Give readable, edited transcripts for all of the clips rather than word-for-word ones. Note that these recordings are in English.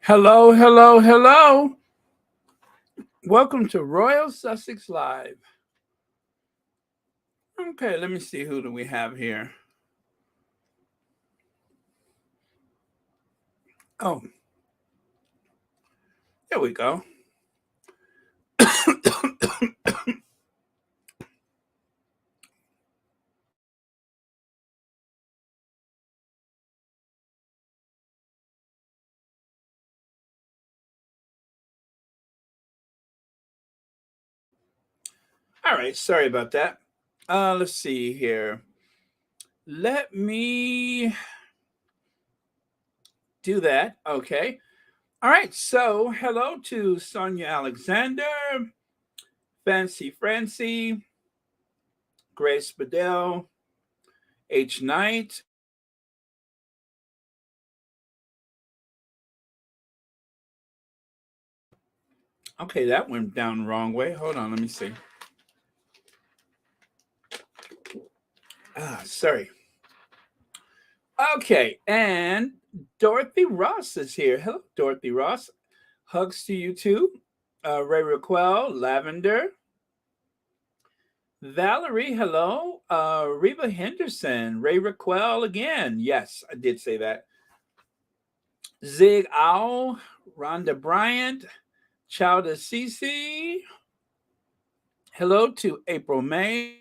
Hello, hello, hello. Welcome to Royal Sussex Live. Okay, let me see who do we have here. Oh, there we go. All right, sorry about that. Let's see here. Let me do that. Okay. All right. So, hello to Sonia Alexander, Fancy Francie, Grace Bedell, H Knight. Okay, that went down the wrong way. Hold on, let me see. Sorry. Okay, and Dorothy Ross is here. Hello, Dorothy Ross. Hugs to you too. Ray Raquel, Lavender, Valerie, hello. Reba Henderson, Ray Raquel again. Yes, I did say that. Zig Owl, Rhonda Bryant, Childa Cece. Hello to April May.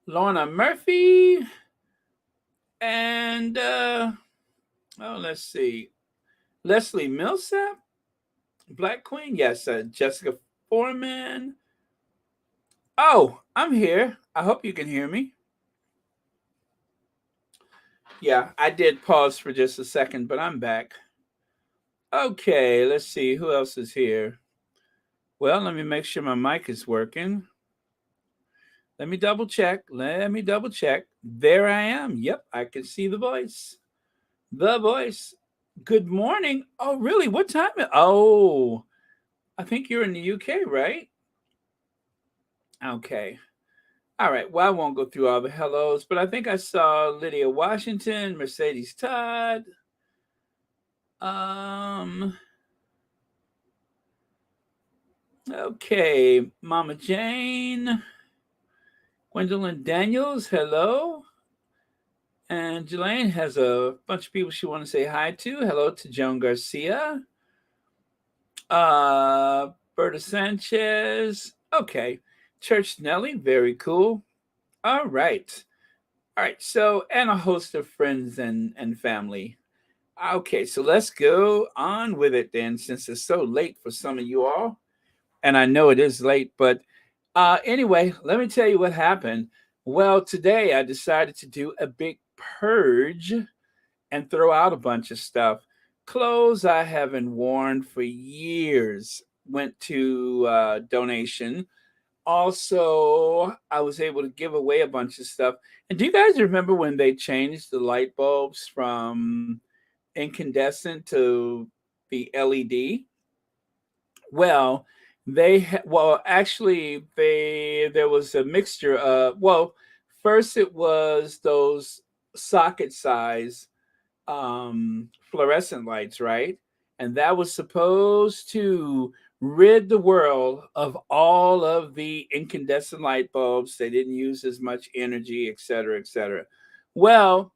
Lorna Murphy. And let's see. Leslie Millsap, Black Queen. Yes, Jessica Foreman. Oh, I'm here. I hope you can hear me. Yeah, I did pause for just a second, but I'm back. Okay, let's see who else is here. Well, let me make sure my mic is working. Let me double check. There I am. Yep, I can see the voice. The voice. Good morning. Oh, really? What time? Oh, I think you're in the UK, right? Okay. All right. Well, I won't go through all the hellos, but I think I saw Lydia Washington, Mercedes Todd. Um. Okay, Mama Jane, Gwendolyn Daniels. Hello. And Jelaine has a bunch of people she want to say hi to. Hello to Joan Garcia. Berta Sanchez. Okay. Church Nelly. Very cool. All right. All right. So, and a host of friends and family. Okay. So let's go on with it then, since it's so late for some of you all. And I know it is late, but anyway, let me tell you what happened. Well, today I decided to do a big purge and throw out a bunch of stuff. Clothes I haven't worn for years went to donation. Also, I was able to give away a bunch of stuff. And do you guys remember when they changed the light bulbs from incandescent to the LED? Well, actually there was a mixture of, well, first it was those socket size fluorescent lights, right? And that was supposed to rid the world of all of the incandescent light bulbs. They didn't use as much energy, et cetera, et cetera. Well,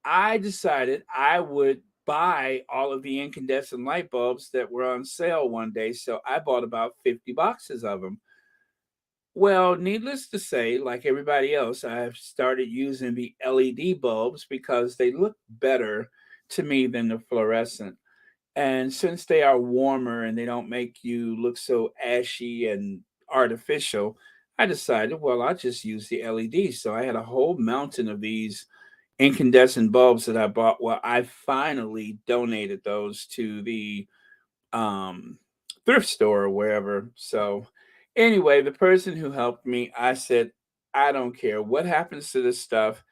I decided I would buy all of the incandescent light bulbs that were on sale one day, so I bought about 50 boxes of them. Well, needless to say, like everybody else, I've started using the LED bulbs because they look better to me than the fluorescent. And since they are warmer and they don't make you look so ashy and artificial, I decided, well, I'll just use the LEDs. So I had a whole mountain of these incandescent bulbs that I bought. Well, I finally donated those to the um, thrift store or wherever. So, anyway, the person who helped me, I said, I don't care what happens to this stuff.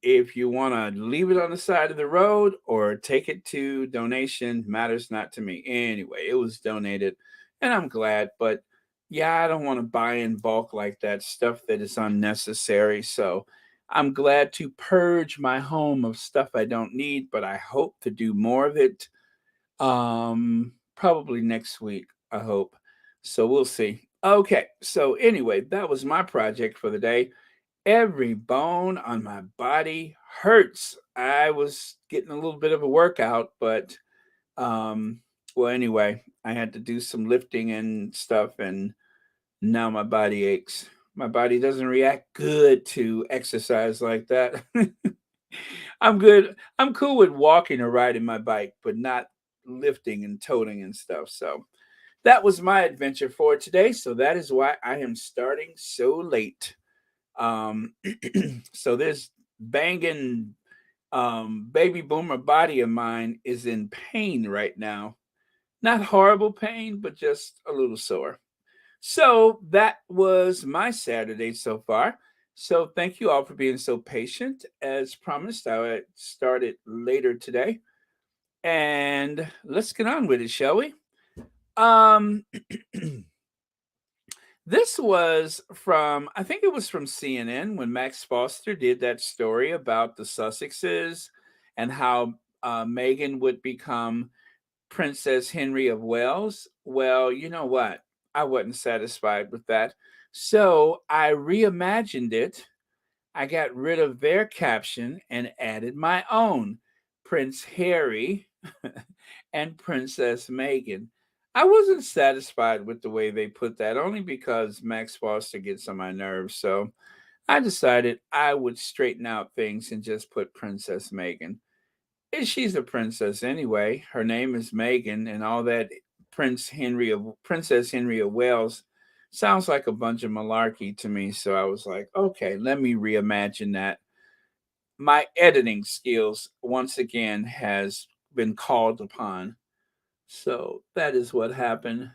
If you want to leave it on the side of the road or take it to donation, matters not to me. Anyway, it was donated and I'm glad. But yeah, I don't want to buy in bulk like that, stuff that is unnecessary. So I'm glad to purge my home of stuff I don't need, but I hope to do more of it probably next week, I hope. So we'll see. Okay, so anyway, that was my project for the day. Every bone on my body hurts. I was getting a little bit of a workout, but um well anyway, I had to do some lifting and stuff and now my body aches. My body doesn't react good to exercise like that. I'm good. I'm cool with walking or riding my bike, but not lifting and toting and stuff. So that was my adventure for today. So that is why I am starting so late. Um, so this banging baby boomer body of mine is in pain right now. Not horrible pain, but just a little sore. So that was my Saturday so far. So thank you all for being so patient. As promised, I started later today. And let's get on with it, shall we? Um This was from, I think it was from CNN when Max Foster did that story about the Sussexes and how Meghan would become Princess Henry of Wales. Well, you know what? I wasn't satisfied with that. So I reimagined it. I got rid of their caption and added my own, Prince Harry and Princess Meghan. I wasn't satisfied with the way they put that, only because Max Foster gets on my nerves. So I decided I would straighten out things and just put Princess Meghan. And she's a princess anyway. Her name is Meghan, and all that Princess Henry of Wales sounds like a bunch of malarkey to me. So I was like, okay, let me reimagine that. My editing skills once again has been called upon. So that is what happened.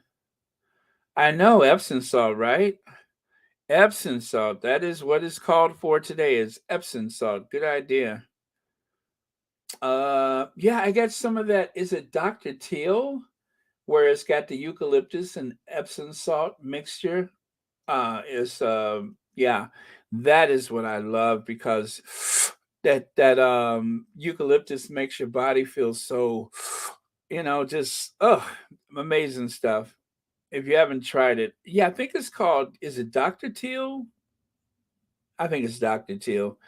I know Epsom salt, right? Epsom salt. That is what is called for today is Epsom salt. Good idea. Yeah, I got some of that. Is it Dr. Teal? Where it's got the eucalyptus and Epsom salt mixture. Is yeah, that is what I love because that eucalyptus makes your body feel so just amazing stuff. If you haven't tried it, yeah, I think it's called, is it Dr. Teal? I think it's Dr. Teal.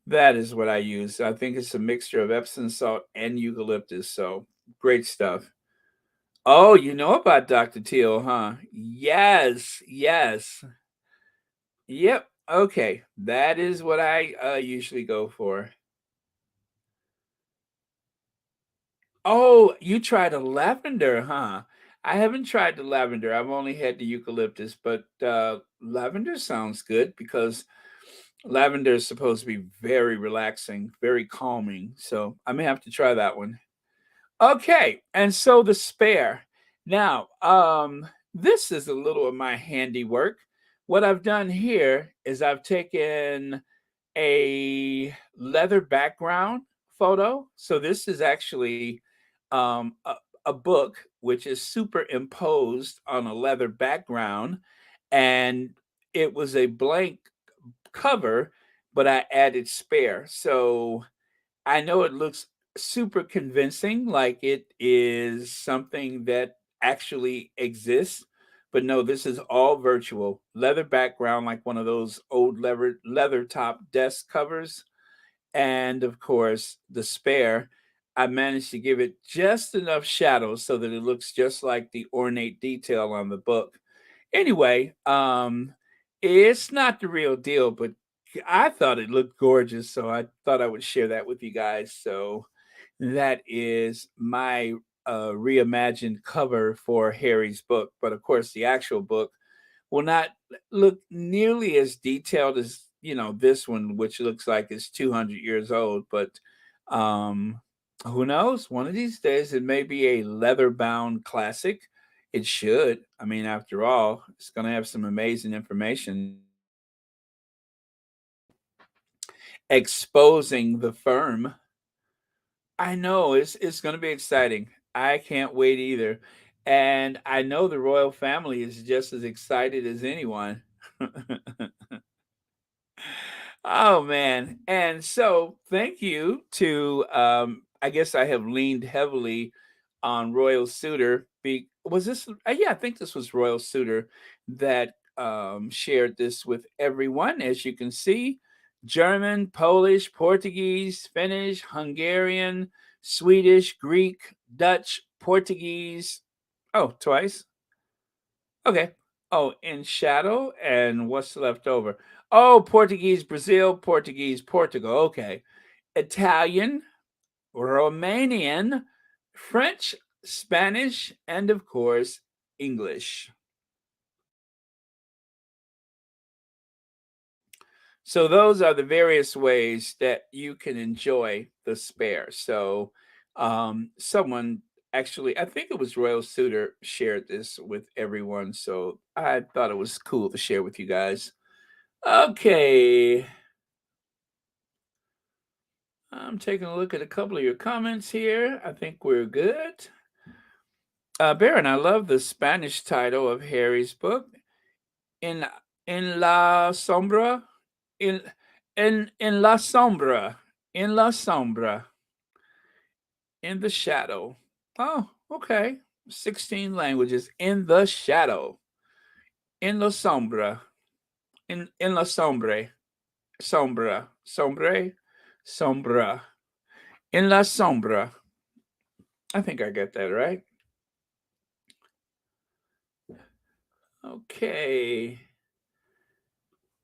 That is what I use. I think it's a mixture of Epsom salt and eucalyptus. So great stuff. Oh, you know about Dr. Teal, huh? Yes, yes. Yep. Okay. That is what I usually go for. Oh, you tried a lavender, huh? I haven't tried the lavender. I've only had the eucalyptus, but lavender sounds good because lavender is supposed to be very relaxing, very calming. So I may have to try that one. Okay, and so the spare. Now, this is a little of my handiwork. What I've done here is I've taken a leather background photo. So this is actually um, a, a book which is superimposed on a leather background, and it was a blank cover, but I added spare. So I know it looks super convincing, like it is something that actually exists, but no, this is all virtual. Leather background, like one of those old leather top desk covers, and of course the spare. I managed to give it just enough shadow so that it looks just like the ornate detail on the book. Anyway, it's not the real deal, but I thought it looked gorgeous, so I thought I would share that with you guys. So that is my reimagined cover for Harry's book. But of course, the actual book will not look nearly as detailed as this one, which looks like it's 200 years old. But um, who knows? One of these days, it may be a leather-bound classic. It should. I mean, after all, it's going to have some amazing information exposing the firm. I know it's going to be exciting. I can't wait either. And I know the royal family is just as excited as anyone. Oh man. And so thank you to I guess I have leaned heavily on Royal Suitor. Was this yeah, I think this was Royal Suitor that shared this with everyone. As you can see, German, Polish, Portuguese, Finnish, Hungarian, Swedish, Greek, Dutch, Portuguese. Oh, twice. Okay. Oh, in shadow and what's left over? Oh, Portuguese Brazil, Portuguese Portugal. Okay. Italian, Romanian, French, Spanish, and of course, English. So those are the various ways that you can enjoy the spare. So someone actually, I think it was Royal Suitor, shared this with everyone. So I thought it was cool to share with you guys. Okay. I'm taking a look at a couple of your comments here. I think we're good. Baron, I love the Spanish title of Harry's book. In in la sombra, in in la sombra, in la sombra, in the shadow. Oh, okay. 16 languages in the shadow. In la sombra. In la sombre. Sombra. Sombre. Sombra. In la sombra. I think I get that right. Okay.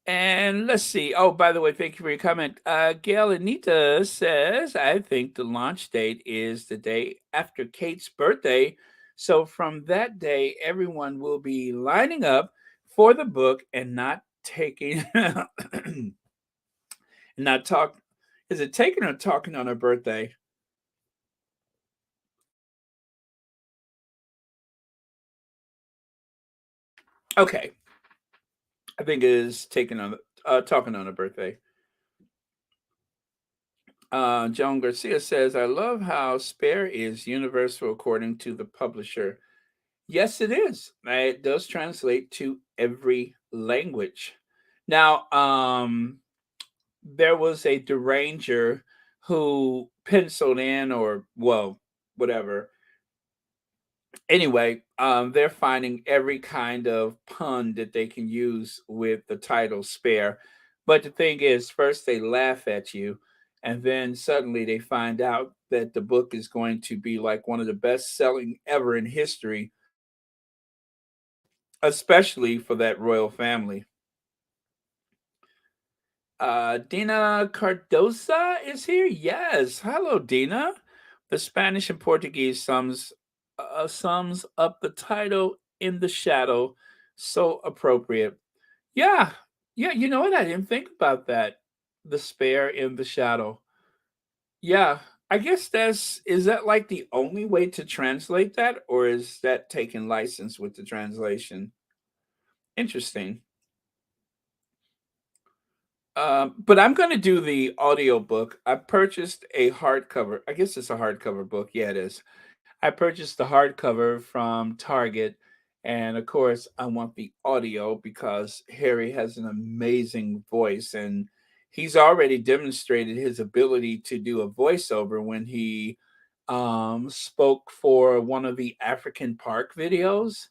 And let's see. Oh, by the way, thank you for your comment. Gail Anita says, I think the launch date is the day after Kate's birthday. So from that day, everyone will be lining up for the book and not taking, not talk. Is it taking or talking on her birthday? Okay. I think it is taking on, talking on her birthday. Joan Garcia says, I love how spare is universal according to the publisher. Yes, it is. It does translate to every language. Now, there was a deranger who penciled in, or well, whatever. Anyway, they're finding every kind of pun that they can use with the title "spare." But the thing is, first they laugh at you, and then suddenly they find out that the book is going to be like one of the best selling ever in history, especially for that royal family. Dina Cardosa is here. Yes, hello, Dina. The Spanish and Portuguese sums up the title in the shadow. So appropriate. Yeah, yeah. You know what? I didn't think about that. The spare in the shadow. Yeah, I guess that's is that like the only way to translate that, or is that taking license with the translation? Interesting. But I'm going to do the audiobook. I purchased a hardcover. I guess it's a hardcover book. Yeah, it is. I purchased the hardcover from Target. And of course, I want the audio because Harry has an amazing voice. And he's already demonstrated his ability to do a voiceover when he spoke for one of the African Park videos.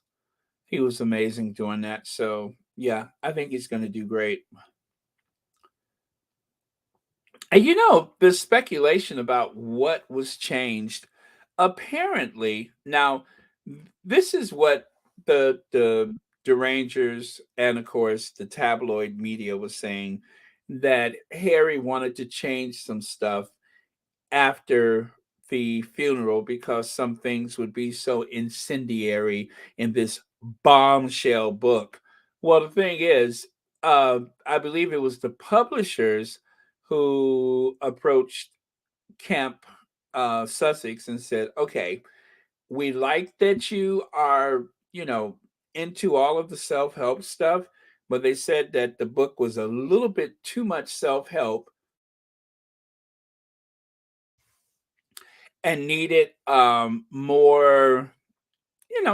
He was amazing doing that. So, yeah, I think he's going to do great. And the speculation about what was changed, apparently, now this is what the derangers and of course the tabloid media was saying, that Harry wanted to change some stuff after the funeral because some things would be so incendiary in this bombshell book. Well, the thing is, I believe it was the publishers who approached Camp Sussex and said, okay, we like that you are, you know, into all of the self help stuff, but they said that the book was a little bit too much self help and needed more,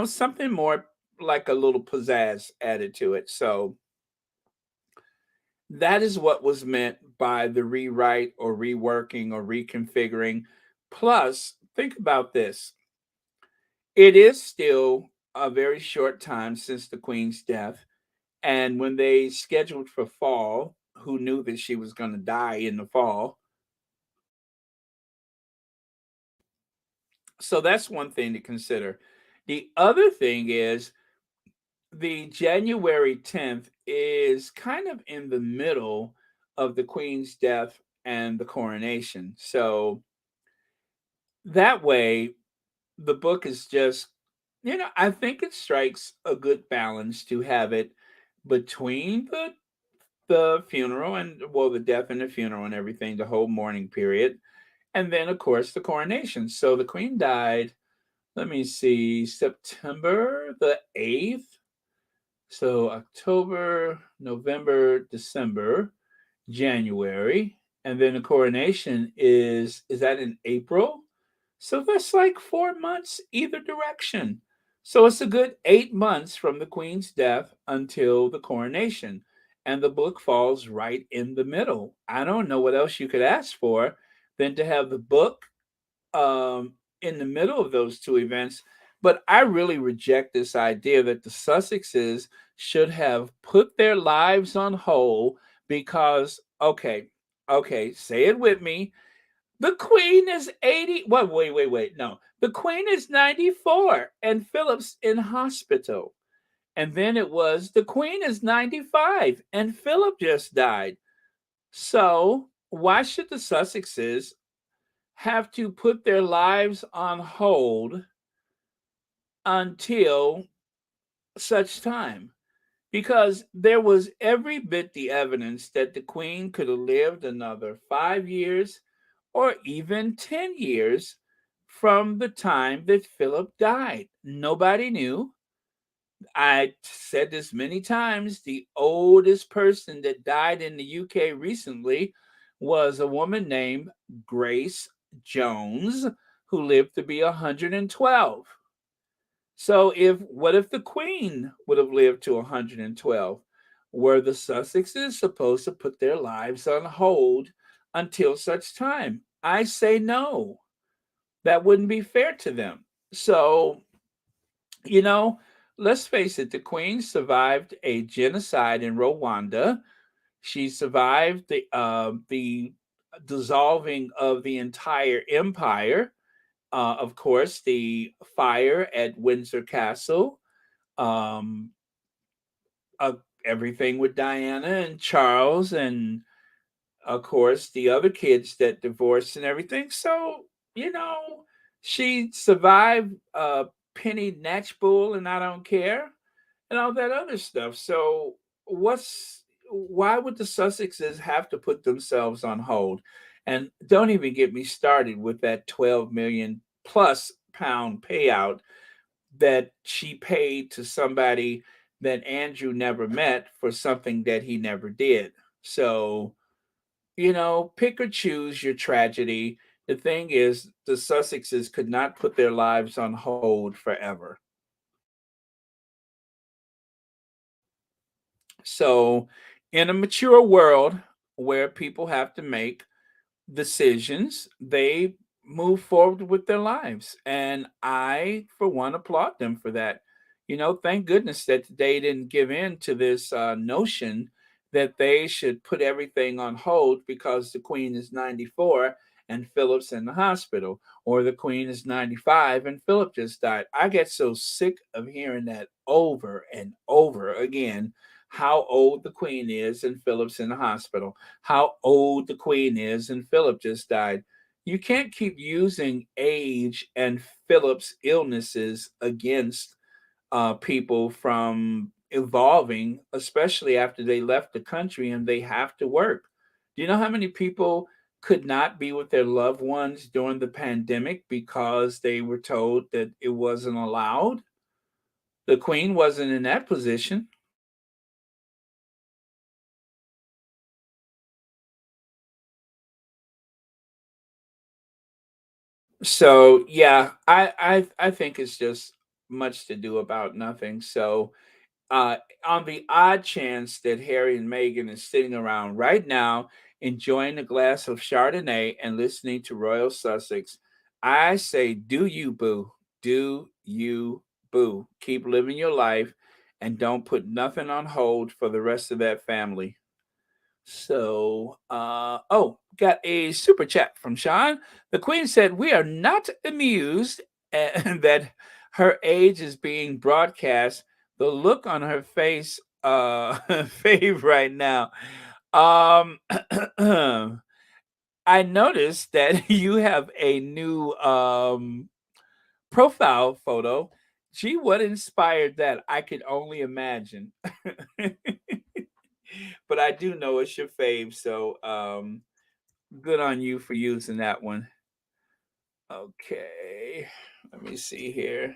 something more like a little pizzazz added to it. So that is what was meant by the rewrite or reworking or reconfiguring. Plus, think about this, it is still a very short time since the Queen's death. And when they scheduled for fall, who knew that she was going to die in the fall? So that's one thing to consider. The other thing is the January 10th is kind of in the middle of the Queen's death and the coronation. So that way, the book is just, I think it strikes a good balance to have it between the funeral and, well, the death and the funeral and everything, the whole mourning period, and then of course the coronation. So the Queen died, let me see, September the 8th. So October, November, December, January, and then the coronation is that in April? So that's like 4 months either direction. So it's a good 8 months from the Queen's death until the coronation. And the book falls right in the middle. I don't know what else you could ask for than to have the book in the middle of those two events. But I really reject this idea that the Sussexes should have put their lives on hold because, okay, say it with me. The Queen is 80. Wait. No, the Queen is 94 and Philip's in hospital. And then it was the Queen is 95 and Philip just died. So why should the Sussexes have to put their lives on hold until such time? Because there was every bit the evidence that the Queen could have lived another 5 years or even 10 years from the time that Philip died. Nobody knew. I said this many times. The oldest person that died in the UK recently was a woman named Grace Jones, who lived to be 112. So what if the Queen would have lived to 112? Were the Sussexes supposed to put their lives on hold until such time? I say no. That wouldn't be fair to them. So, you know, let's face it, the Queen survived a genocide in Rwanda. She survived the dissolving of the entire empire. Of course, the fire at Windsor Castle, um, uh, everything with Diana and Charles, and of course the other kids that divorced and everything. So you know, she survived Penny Natchbull and I Don't Care and all that other stuff. So why would the Sussexes have to put themselves on hold? And don't even get me started with that 12 million plus pound payout that she paid to somebody that Andrew never met for something that he never did. So, pick or choose your tragedy. The thing is, the Sussexes could not put their lives on hold forever. So, in a mature world where people have to make decisions, they move forward with their lives. And I, for one, applaud them for that. Thank goodness that they didn't give in to this notion that they should put everything on hold because the Queen is 94 and Philip's in the hospital, or the Queen is 95 and Philip just died. I get so sick of hearing that over and over again. How old the Queen is and Philip's in the hospital. How old the Queen is and Philip just died. You can't keep using age and Philip's illnesses against people from evolving, especially after they left the country and they have to work. Do you know how many people could not be with their loved ones during the pandemic because they were told that it wasn't allowed? The Queen wasn't in that position. So yeah, I think it's just much to do about nothing. So uh, on the odd chance that Harry and Meghan is sitting around right now enjoying a glass of Chardonnay and listening to Royal Sussex, I say, do you, boo? Do you, boo? Keep living your life and don't put nothing on hold for the rest of that family. So, got a super chat from Sean. The Queen said, "We are not amused that her age is being broadcast. The look on her face, fave right now. Um, I noticed that you have a new profile photo. Gee, what inspired that? I could only imagine." But I do know it's your fave, so good on you for using that one. Okay, let me see here.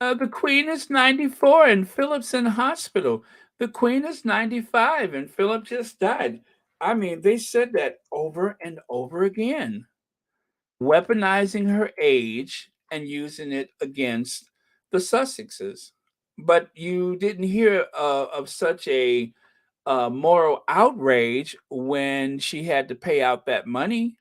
The Queen is 94 and Philip's in hospital. The Queen is 95 and Philip just died. I mean, they said that over and over again, weaponizing her age and using it against the Sussexes. But you didn't hear of such a moral outrage when she had to pay out that money.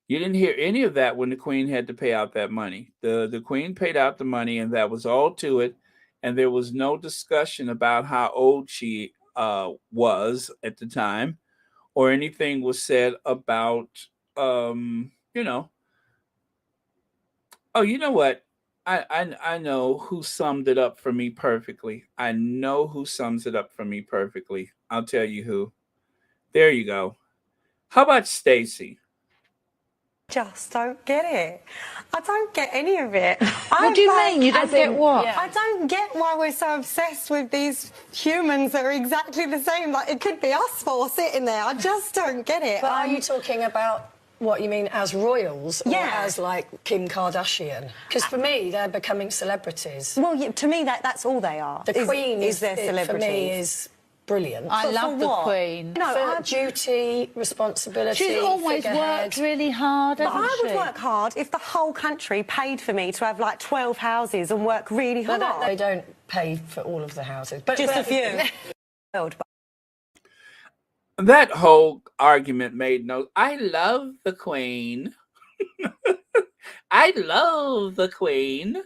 You didn't hear any of that when the Queen had to pay out that money. The Queen paid out the money, and that was all to it. And there was no discussion about how old she was at the time, or anything was said about, you know. Oh, you know what? I know who summed it up for me perfectly. I know who sums it up for me perfectly. I'll tell you who. There you go. How about Stacy? Just don't get it. I don't get any of it. What do you mean? You don't get what? I don't get why we're so obsessed with these humans that are exactly the same. Like, it could be us four sitting there. I just don't get it. But are you talking about what you mean as royals or as, like, Kim Kardashian? Because for me, they're becoming celebrities. Well, yeah, to me, that's all they are. The Queen is their celebrity. For me, is brilliant. I love the Queen. No, duty, responsibility. She's always worked really hard, hasn't I would she? work hard if the whole country paid for me to have like 12 houses and work really hard. They don't pay for all of the houses. But just a few. That whole argument made no. I love the Queen. I love the Queen.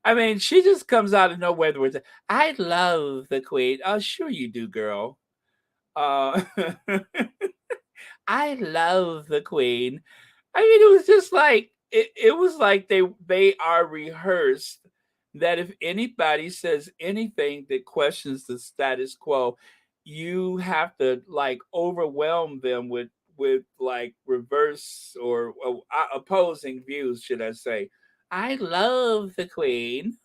I mean, she just comes out of nowhere with words. I love the Queen. Oh, sure you do, girl. Uh, I love the Queen. I mean, it was just like it was like they are rehearsed that if anybody says anything that questions the status quo, you have to like overwhelm them with like reverse or opposing views, should I say. I love the Queen.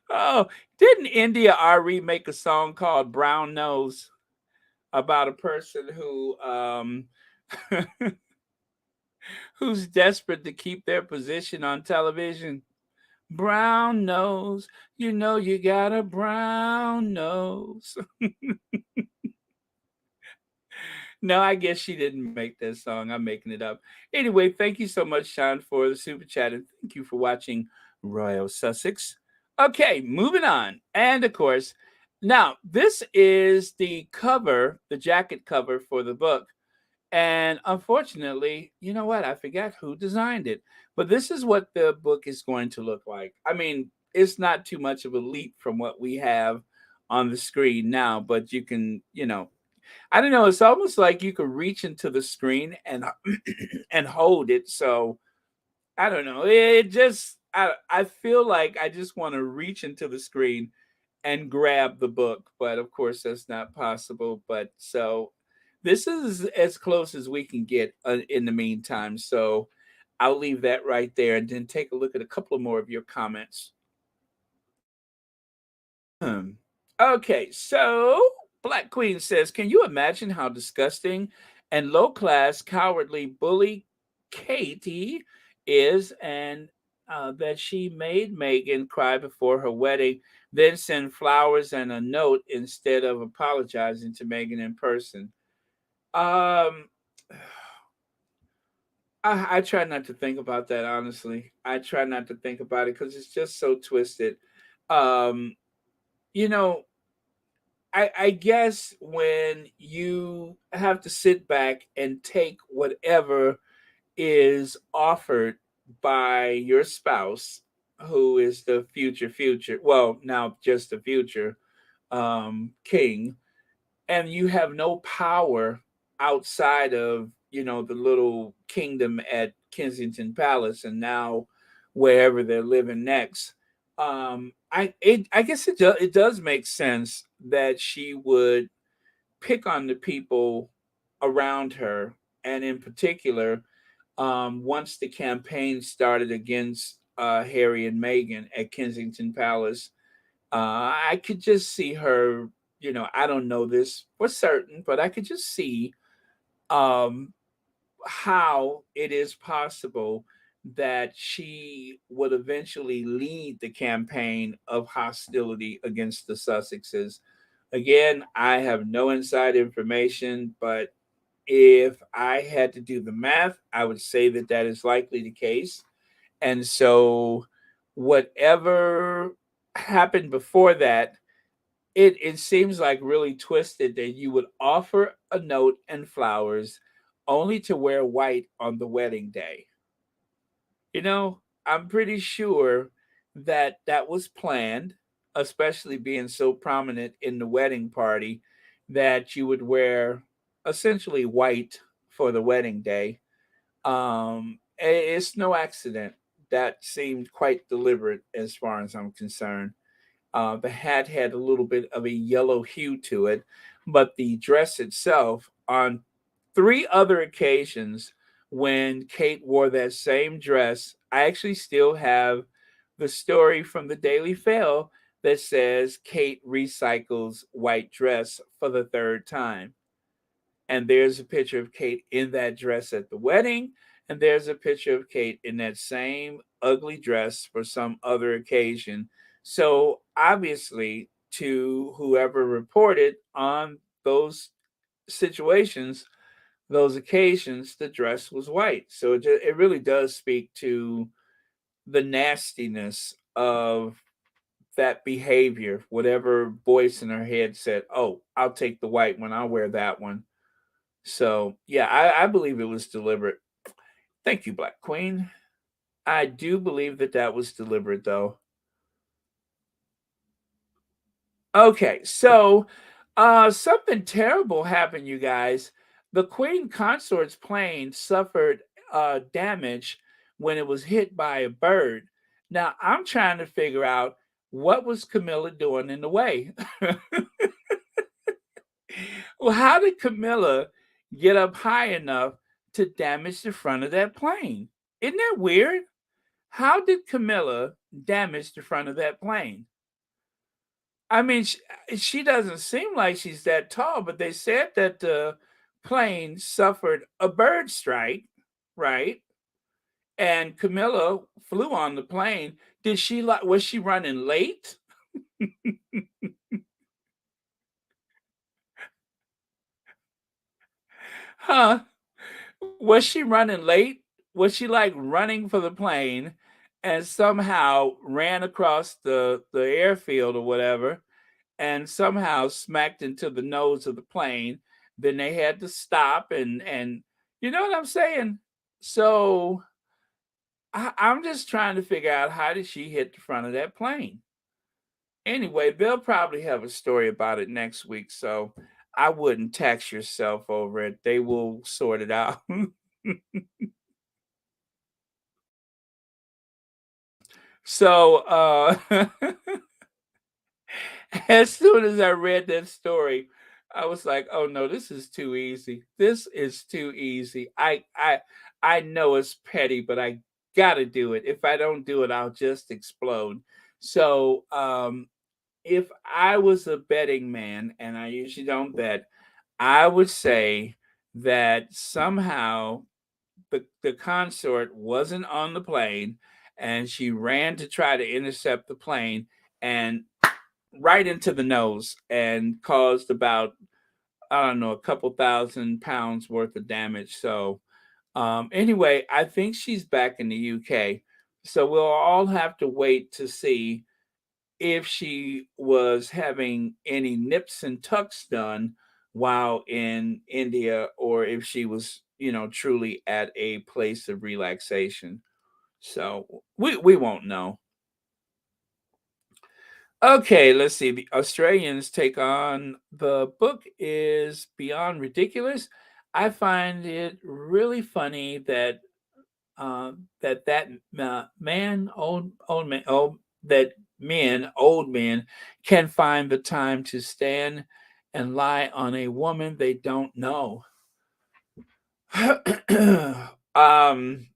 Oh, didn't India Ari make a song called Brown Nose about a person who who's desperate to keep their position on television? Brown nose, you know you got a brown nose. No, I guess she didn't make that song. I'm making it up. Anyway, thank you so much, Sean, for the super chat, and thank you for watching Royal Sussex. Okay, moving on. And of course, now this is the cover, the jacket cover for the book. And unfortunately, you know what? I forgot who designed it. But this is what the book is going to look like. I mean, it's not too much of a leap from what we have on the screen now, but you can, I don't know, it's almost like you could reach into the screen and and hold it. So I don't know. It just I feel like I just want to reach into the screen and grab the book, but of course that's not possible. But so this is as close as we can get in the meantime. So I'll leave that right there and then take a look at a couple of more of your comments. Okay, so Black Queen says, "Can you imagine how disgusting and low class, cowardly bully Katie is, and that she made Meghan cry before her wedding, then send flowers and a note instead of apologizing to Meghan in person?" Um, I try not to think about that, honestly. I try not to think about it because it's just so twisted. Um, you know, I guess when you have to sit back and take whatever is offered by your spouse, who is the future, well, now just the future king, and you have no power outside of, the little kingdom at Kensington Palace and now wherever they're living next. I guess it does make sense that she would pick on the people around her, and in particular, once the campaign started against Harry and Meghan at Kensington Palace, I could just see her. I don't know this for certain, but I could just see um, how it is possible that she would eventually lead the campaign of hostility against the Sussexes. Again, I have no inside information, but if I had to do the math, I would say that that is likely the case. And so, whatever happened before that, it seems like really twisted that you would offer a note and flowers only to wear white on the wedding day. I'm pretty sure that that was planned, especially being so prominent in the wedding party, that you would wear essentially white for the wedding day. It's no accident. That seemed quite deliberate as far as I'm concerned. The hat had a little bit of a yellow hue to it, but the dress itself, on three other occasions when Kate wore that same dress, I actually still have the story from the Daily Fail that says Kate recycles white dress for the third time. And there's a picture of Kate in that dress at the wedding, and there's a picture of Kate in that same ugly dress for some other occasion. So obviously, to whoever reported on those situations, those occasions, the dress was white. So it really does speak to the nastiness of that behavior. Whatever voice in her head said, "Oh, I'll take the white one. I'll wear that one." So yeah, I believe it was deliberate. Thank you, Black Queen. I do believe that that was deliberate, though. Okay, so something terrible happened, you guys. The Queen Consort's plane suffered damage when it was hit by a bird. Now I'm trying to figure out what was Camilla doing in the way. Well, how did Camilla get up high enough to damage the front of that plane? Isn't that weird? How did Camilla damage the front of that plane? I mean, she doesn't seem like she's that tall, but they said that the plane suffered a bird strike, right? And Camilla flew on the plane. Was she running late? Huh? Was she running late? Was she like running for the plane and somehow ran across the airfield or whatever and somehow smacked into the nose of the plane? Then they had to stop and you know what I'm saying? So I'm just trying to figure out how did she hit the front of that plane. Anyway, they'll probably have a story about it next week, so I wouldn't tax yourself over it. They will sort it out. So as soon as I read that story, I was like, "Oh no, this is too easy. This is too easy. I know it's petty, but I got to do it. If I don't do it, I'll just explode." So, if I was a betting man, and I usually don't bet, I would say that somehow the consort wasn't on the plane and she ran to try to intercept the plane and right into the nose and caused about, I don't know, a couple £1,000 worth of damage. So anyway, I think she's back in the UK. So we'll all have to wait to see if she was having any nips and tucks done while in India or if she was, truly at a place of relaxation. So we won't know. Okay, let's see. The Australians take on the book is Beyond Ridiculous. I find it really funny that man, old man, that old men, can find the time to stand and lie on a woman they don't know. um,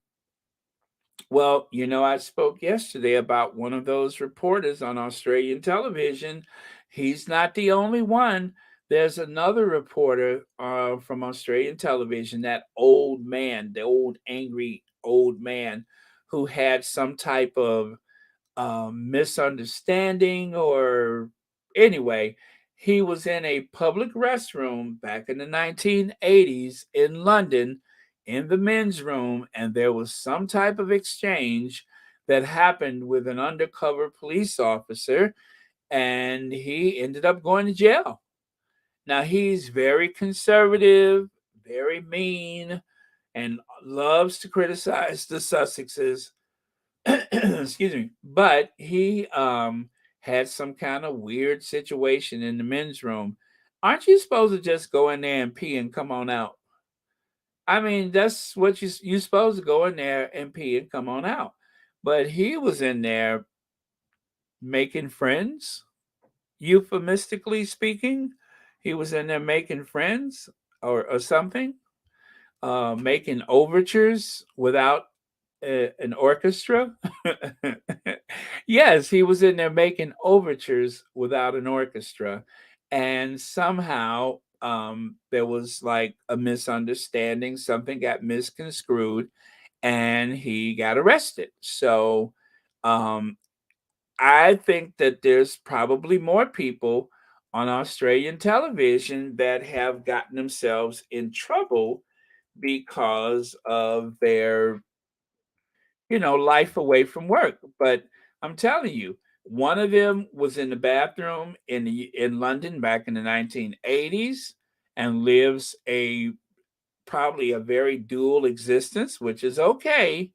well, I spoke yesterday about one of those reporters on Australian television. He's not the only one. There's another reporter from Australian television, that old man, the old angry old man who had some type of misunderstanding, or anyway, he was in a public restroom back in the 1980s in London in the men's room, and there was some type of exchange that happened with an undercover police officer, and he ended up going to jail. Now, he's very conservative, very mean, and loves to criticize the Sussexes. Excuse me, but he had some kind of weird situation in the men's room. Aren't you supposed to just go in there and pee and come on out? I mean, that's what you supposed to go in there and pee and come on out. But he was in there making friends, euphemistically speaking. He was in there making friends, or something, making overtures without an orchestra. Yes, he was in there making overtures without an orchestra, and somehow there was like a misunderstanding. Something got misconstrued, and he got arrested. So um, I think that there's probably more people on Australian television that have gotten themselves in trouble because of their life away from work. But I'm telling you, one of them was in the bathroom in London back in the 1980s and lives a probably a very dual existence, which is okay.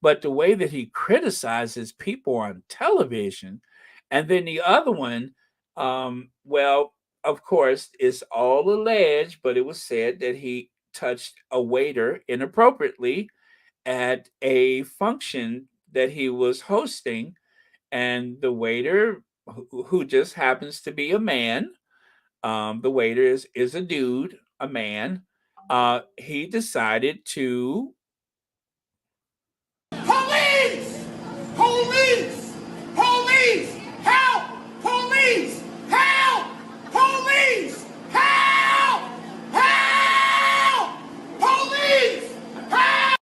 But the way that he criticizes people on television, and then the other one, well, of course, it's all alleged, but it was said that he touched a waiter inappropriately at a function that he was hosting, and the waiter, who just happens to be a man, the waiter is a dude, a man. He decided to. Police! Police! Police! Help! Police! Help! Police! Help! Help! Police! Help!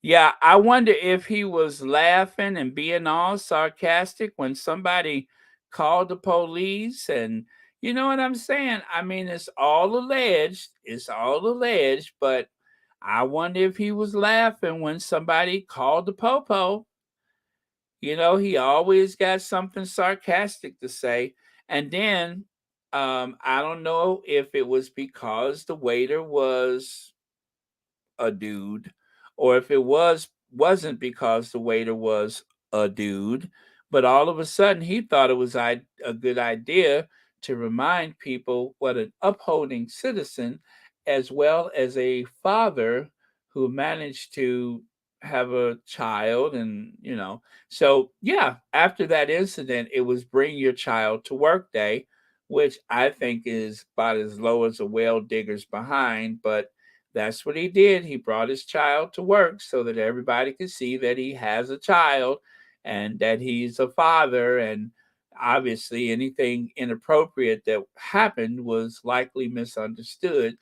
Yeah, I wonder if he was laughing and being all sarcastic when somebody called the police. And you know what I'm saying? I mean, it's all alleged. It's all alleged, but I wonder if he was laughing when somebody called the popo. You know, he always got something sarcastic to say. And then I don't know if it was because the waiter was a dude, or if it wasn't because the waiter was a dude, but all of a sudden he thought it was a good idea to remind people what an upholding citizen, as well as a father who managed to have a child. And so yeah, after that incident it was bring your child to work day, which I think is about as low as a well digger's behind, but that's what he did. He brought his child to work so that everybody could see that he has a child and that he's a father. And obviously, anything inappropriate that happened was likely misunderstood,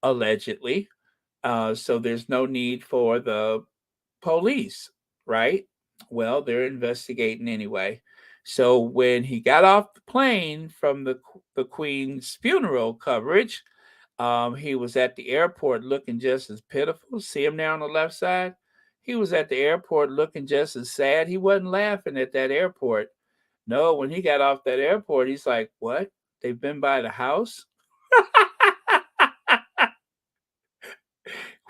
allegedly. So there's no need for the police, right? Well, they're investigating anyway. So when he got off the plane from the Queen's funeral coverage, he was at the airport looking just as pitiful. See him there on the left side? He was at the airport looking just as sad. He wasn't laughing at that airport. No, when he got off that airport, he's like, "What? They've been by the house?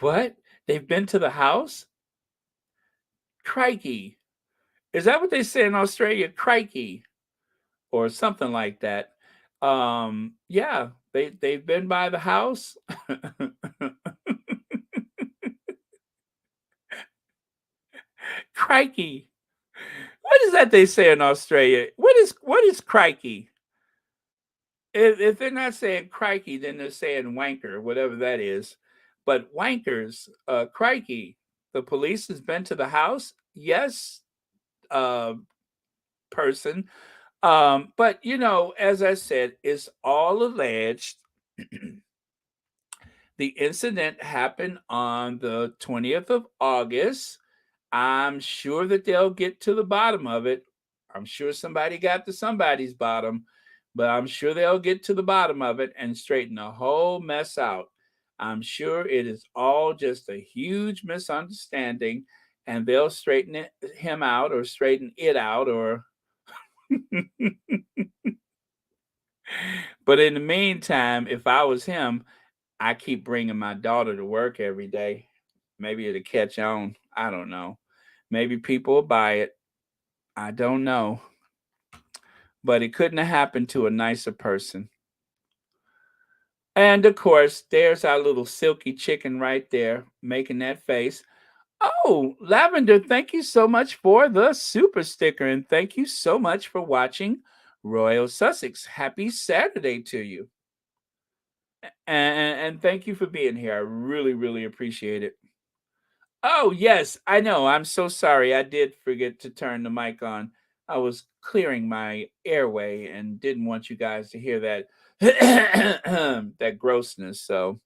What? They've been to the house? Crikey." Is that what they say in Australia? Crikey, or something like that. Yeah, they've been by the house. Crikey. What is that they say in Australia? What is crikey? If they're not saying crikey, then they're saying wanker, whatever that is. But wankers, crikey. The police has been to the house. Yes, uh, person. But as I said, it's all alleged. The incident happened on the 20th of August. I'm sure that they'll get to the bottom of it. I'm sure somebody got to somebody's bottom, but I'm sure they'll get to the bottom of it and straighten the whole mess out. I'm sure it is all just a huge misunderstanding, and they'll him out, or straighten it out, or but in the meantime, if I was him, I keep bringing my daughter to work every day. Maybe it'll catch on. I don't know. Maybe people will buy it. I don't know. But it couldn't have happened to a nicer person. And of course, there's our little silky chicken right there making that face. Oh, Lavender, thank you so much for the super sticker. And thank you so much for watching Royal Sussex. Happy Saturday to you. And thank you for being here. I really, really appreciate it. Oh, yes, I know. I'm so sorry. I did forget to turn the mic on. I was clearing my airway and didn't want you guys to hear that that grossness. So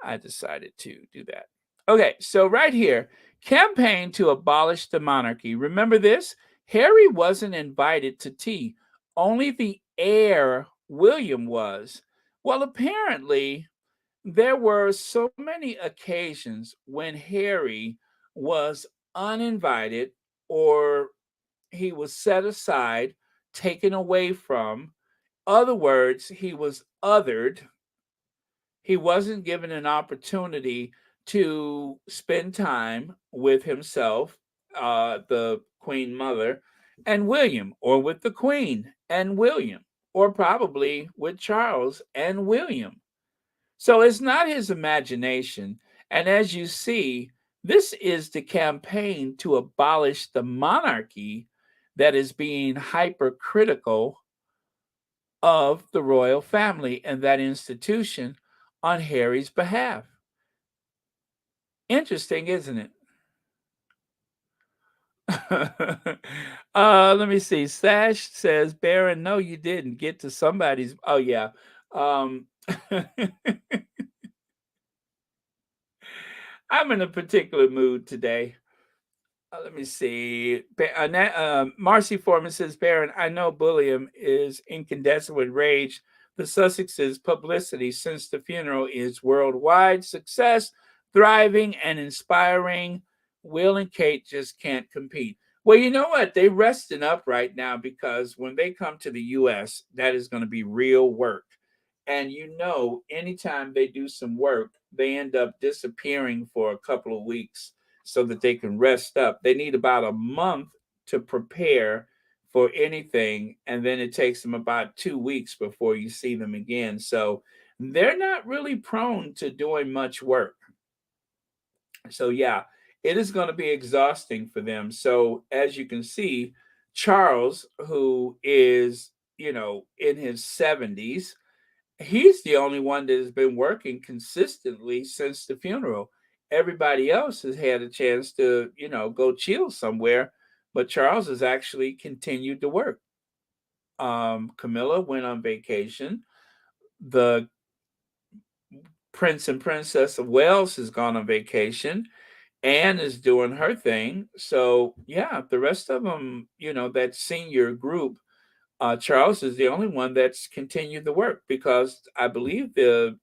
I decided to do that. Okay, so right here, campaign to abolish the monarchy. Remember this? Harry wasn't invited to tea. Only the heir, William, was. Well, apparently there were so many occasions when Harry was uninvited, or he was set aside, taken away from. Other words, he was othered. He wasn't given an opportunity to spend time with himself, the Queen Mother, and William, or with the Queen and William, or probably with Charles and William. So it's not his imagination. And as you see, this is the campaign to abolish the monarchy that is being hypercritical of the royal family and that institution on Harry's behalf. Interesting, isn't it? Let me see. Sash says, Baron, no, you didn't get to somebody's. Oh, yeah. I'm in a particular mood today. Let me see. Marcy Foreman says, Baron, I know Bulliam is incandescent with rage. The Sussex's publicity since the funeral is worldwide success, thriving and inspiring. Will and Kate just can't compete. Well, you know what? They're resting up right now because when they come to the U.S., that is going to be real work. And anytime they do some work, they end up disappearing for a couple of weeks so that they can rest up. They need about a month to prepare for anything, and then it takes them about 2 weeks before you see them again. So they're not really prone to doing much work. So, yeah, it is going to be exhausting for them. So, as you can see, Charles, who is, in his 70s, he's the only one that has been working consistently since the funeral. Everybody else has had a chance to, go chill somewhere, but Charles has actually continued to work. Camilla went on vacation. The Prince and Princess of Wales has gone on vacation. Anne is doing her thing. So, yeah, the rest of them, that senior group, Charles is the only one that's continued the work because I believe the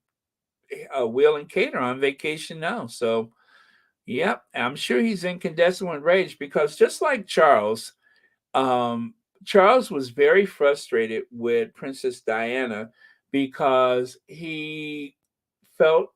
Will and Kate are on vacation now. So, yep, I'm sure he's incandescent with rage because just like Charles, um, Charles was very frustrated with Princess Diana because he felt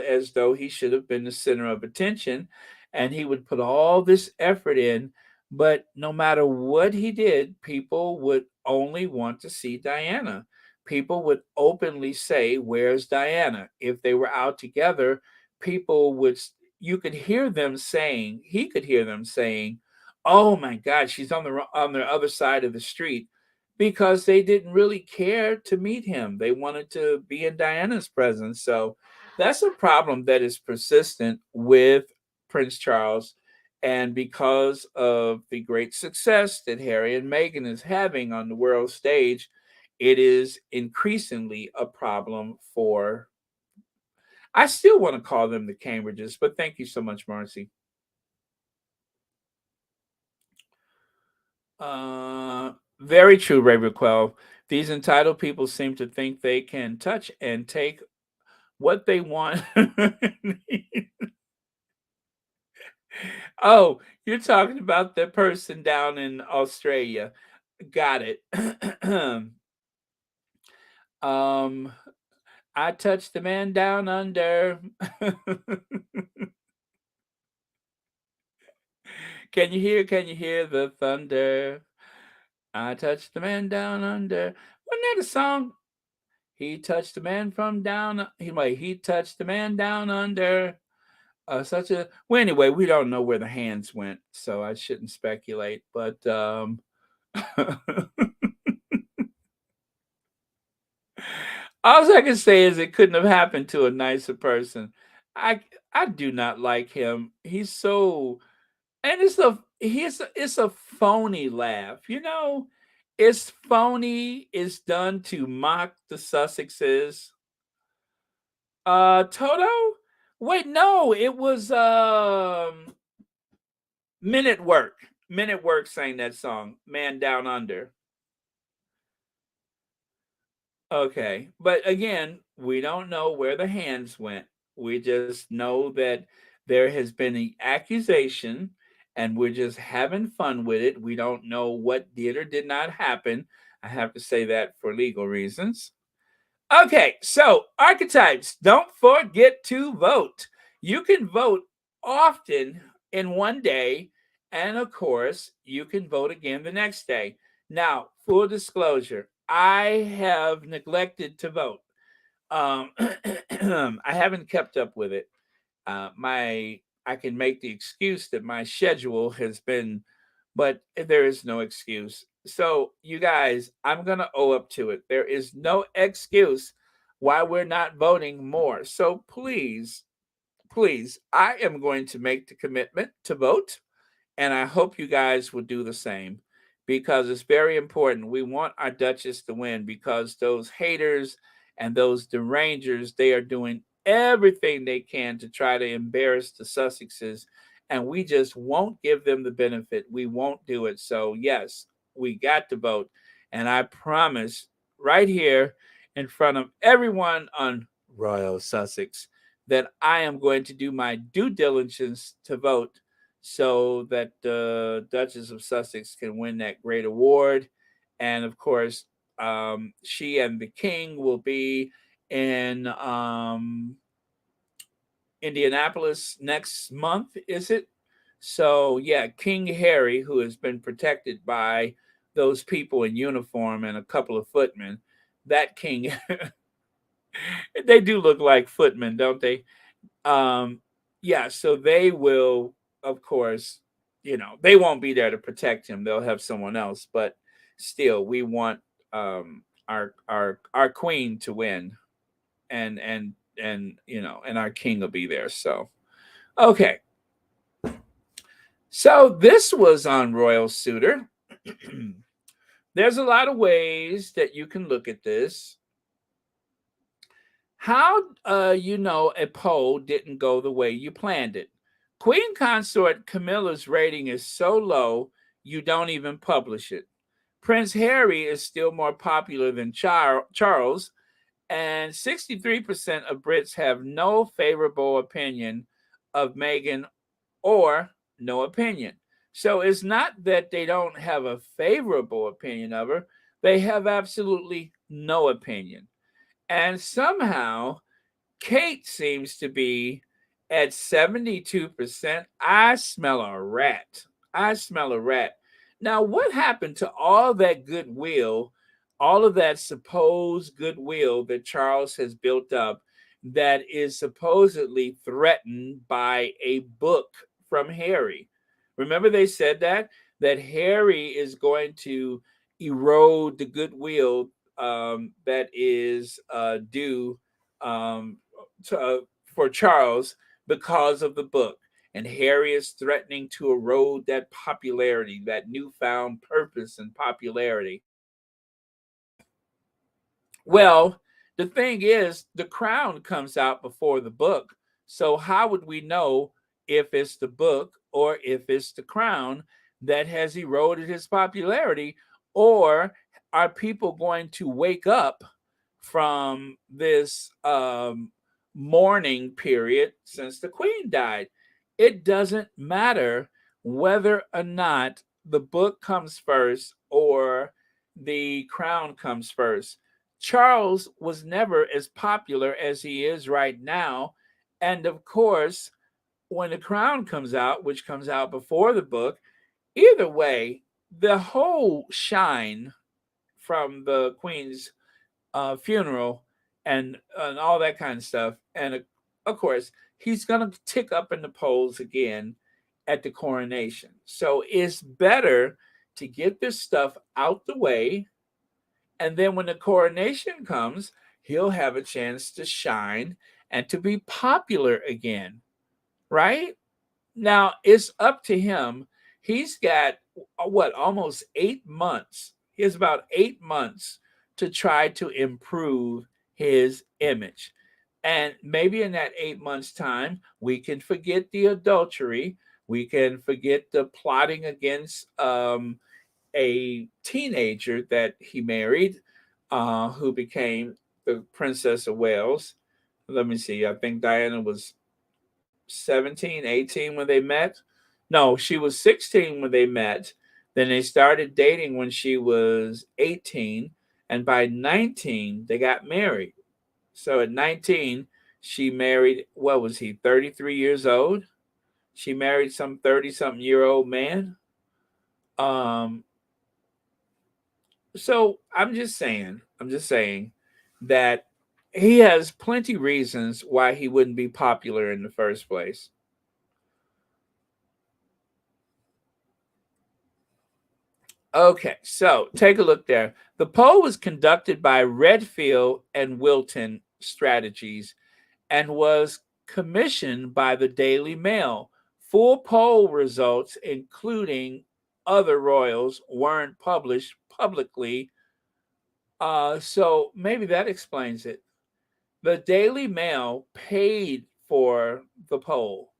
as though he should have been the center of attention and he would put all this effort in. But no matter what he did, people would only want to see Diana. People would openly say, "Where's Diana?" If they were out together, people would, you could hear them saying, he could hear them saying, "Oh my God, she's on the other side of the street," because they didn't really care to meet him. They wanted to be in Diana's presence. So that's a problem that is persistent with Prince Charles. And because of the great success that Harry and Meghan is having on the world stage, it is increasingly a problem for. I still want to call them the Cambridges, but thank you so much, Marcy. Very true, Ray Raquel. These entitled people seem to think they can touch and take what they want. Oh, you're talking about the person down in Australia. Got it. um, I touched the man down under. Can you hear? Can you hear the thunder? I touched the man down under. Wasn't that a song? He touched the man from down. He touched the man down under. Such a well. Anyway, we don't know where the hands went, so I shouldn't speculate. But all I can say is it couldn't have happened to a nicer person. I I do not like him. He's so, and it's a phony laugh. It's phony. It's done to mock the Sussexes. Toto? Wait, no, it was Men at Work. Men at Work sang that song, Man Down Under. Okay. But again, we don't know where the hands went. We just know that there has been an accusation and we're just having fun with it. We don't know what did or did not happen. I have to say that for legal reasons. Okay, so archetypes, don't forget to vote. You can vote often in one day, and of course, you can vote again the next day. Now, full disclosure, I have neglected to vote. I haven't kept up with it. I can make the excuse that my schedule has been, but there is no excuse. So, you guys, I'm going to owe up to it. There is no excuse why we're not voting more. So, please, please, I am going to make the commitment to vote, and I hope you guys will do the same because it's very important. We want our Duchess to win because those haters and those derangers, they are doing everything they can to try to embarrass the Sussexes and we just won't give them the benefit. We won't do it. So, yes, we got to vote. And I promise right here in front of everyone on Royal Sussex that I am going to do my due diligence to vote so that the Duchess of Sussex can win that great award. And of course, she and the King will be in Indianapolis next month, is it? So, yeah, King Harry, who has been protected by those people in uniform and a couple of footmen, that king, they do look like footmen, don't they? Um, yeah, so they will, of course, they won't be there to protect him. They'll have someone else, but still, we want our queen to win, and our king will be there. So, okay, so this was on Royal Suitor. There's a lot of ways that you can look at this. How a poll didn't go the way you planned it? Queen Consort Camilla's rating is so low you don't even publish it. Prince Harry is still more popular than Charles, and 63% of Brits have no favorable opinion of Meghan or no opinion. So it's not that they don't have a favorable opinion of her, they have absolutely no opinion. And somehow Kate seems to be at 72%. I smell a rat. I smell a rat. Now, what happened to all that goodwill, all of that supposed goodwill that Charles has built up that is supposedly threatened by a book from Harry? Remember, they said that Harry is going to erode the goodwill that is due um, for Charles because of the book. And Harry is threatening to erode that popularity, that newfound purpose and popularity. Well, the thing is, The Crown comes out before the book. So, how would we know if it's the book or if it's The Crown that has eroded his popularity? Or are people going to wake up from this mourning period since the Queen died? It doesn't matter whether or not the book comes first or the crown comes first. Charles was never as popular as he is right now. And of course, when the crown comes out, which comes out before the book, either way, the whole shine from the Queen's funeral and all that kind of stuff. And of course, he's going to tick up in the polls again at the coronation. So it's better to get this stuff out the way. And then when the coronation comes, he'll have a chance to shine and to be popular again, right? Now it's up to him. He's got almost 8 months. He has about 8 months to try to improve his image. And maybe in that 8 months' time, we can forget the adultery. We can forget the plotting against a teenager that he married, who became the Princess of Wales. Let me see. I think Diana was 17, 18 when they met. No, she was 16 when they met. Then they started dating when she was 18. And by 19, they got married. So at 19, she married, what was he, 33 years old? She married some 30 something year old man. Um, so I'm just saying that he has plenty reasons why he wouldn't be popular in the first place. Okay, so take a look there. The poll was conducted by Redfield and Wilton Strategies and was commissioned by the Daily Mail. Full poll results, including other royals, weren't published publicly. So maybe that explains it. The Daily Mail paid for the poll.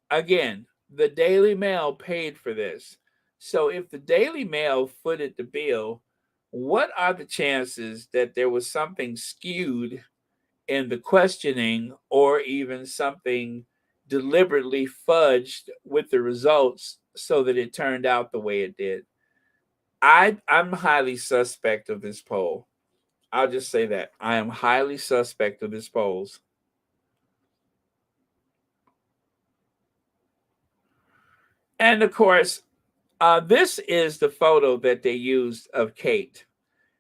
Again, the Daily Mail paid for this. So if the Daily Mail footed the bill, what are the chances that there was something skewed in the questioning or even something deliberately fudged with the results so that it turned out the way it did? I'm highly suspect of this poll. I'll just say that. I am highly suspect of this polls. And of course, this is the photo that they used of Kate.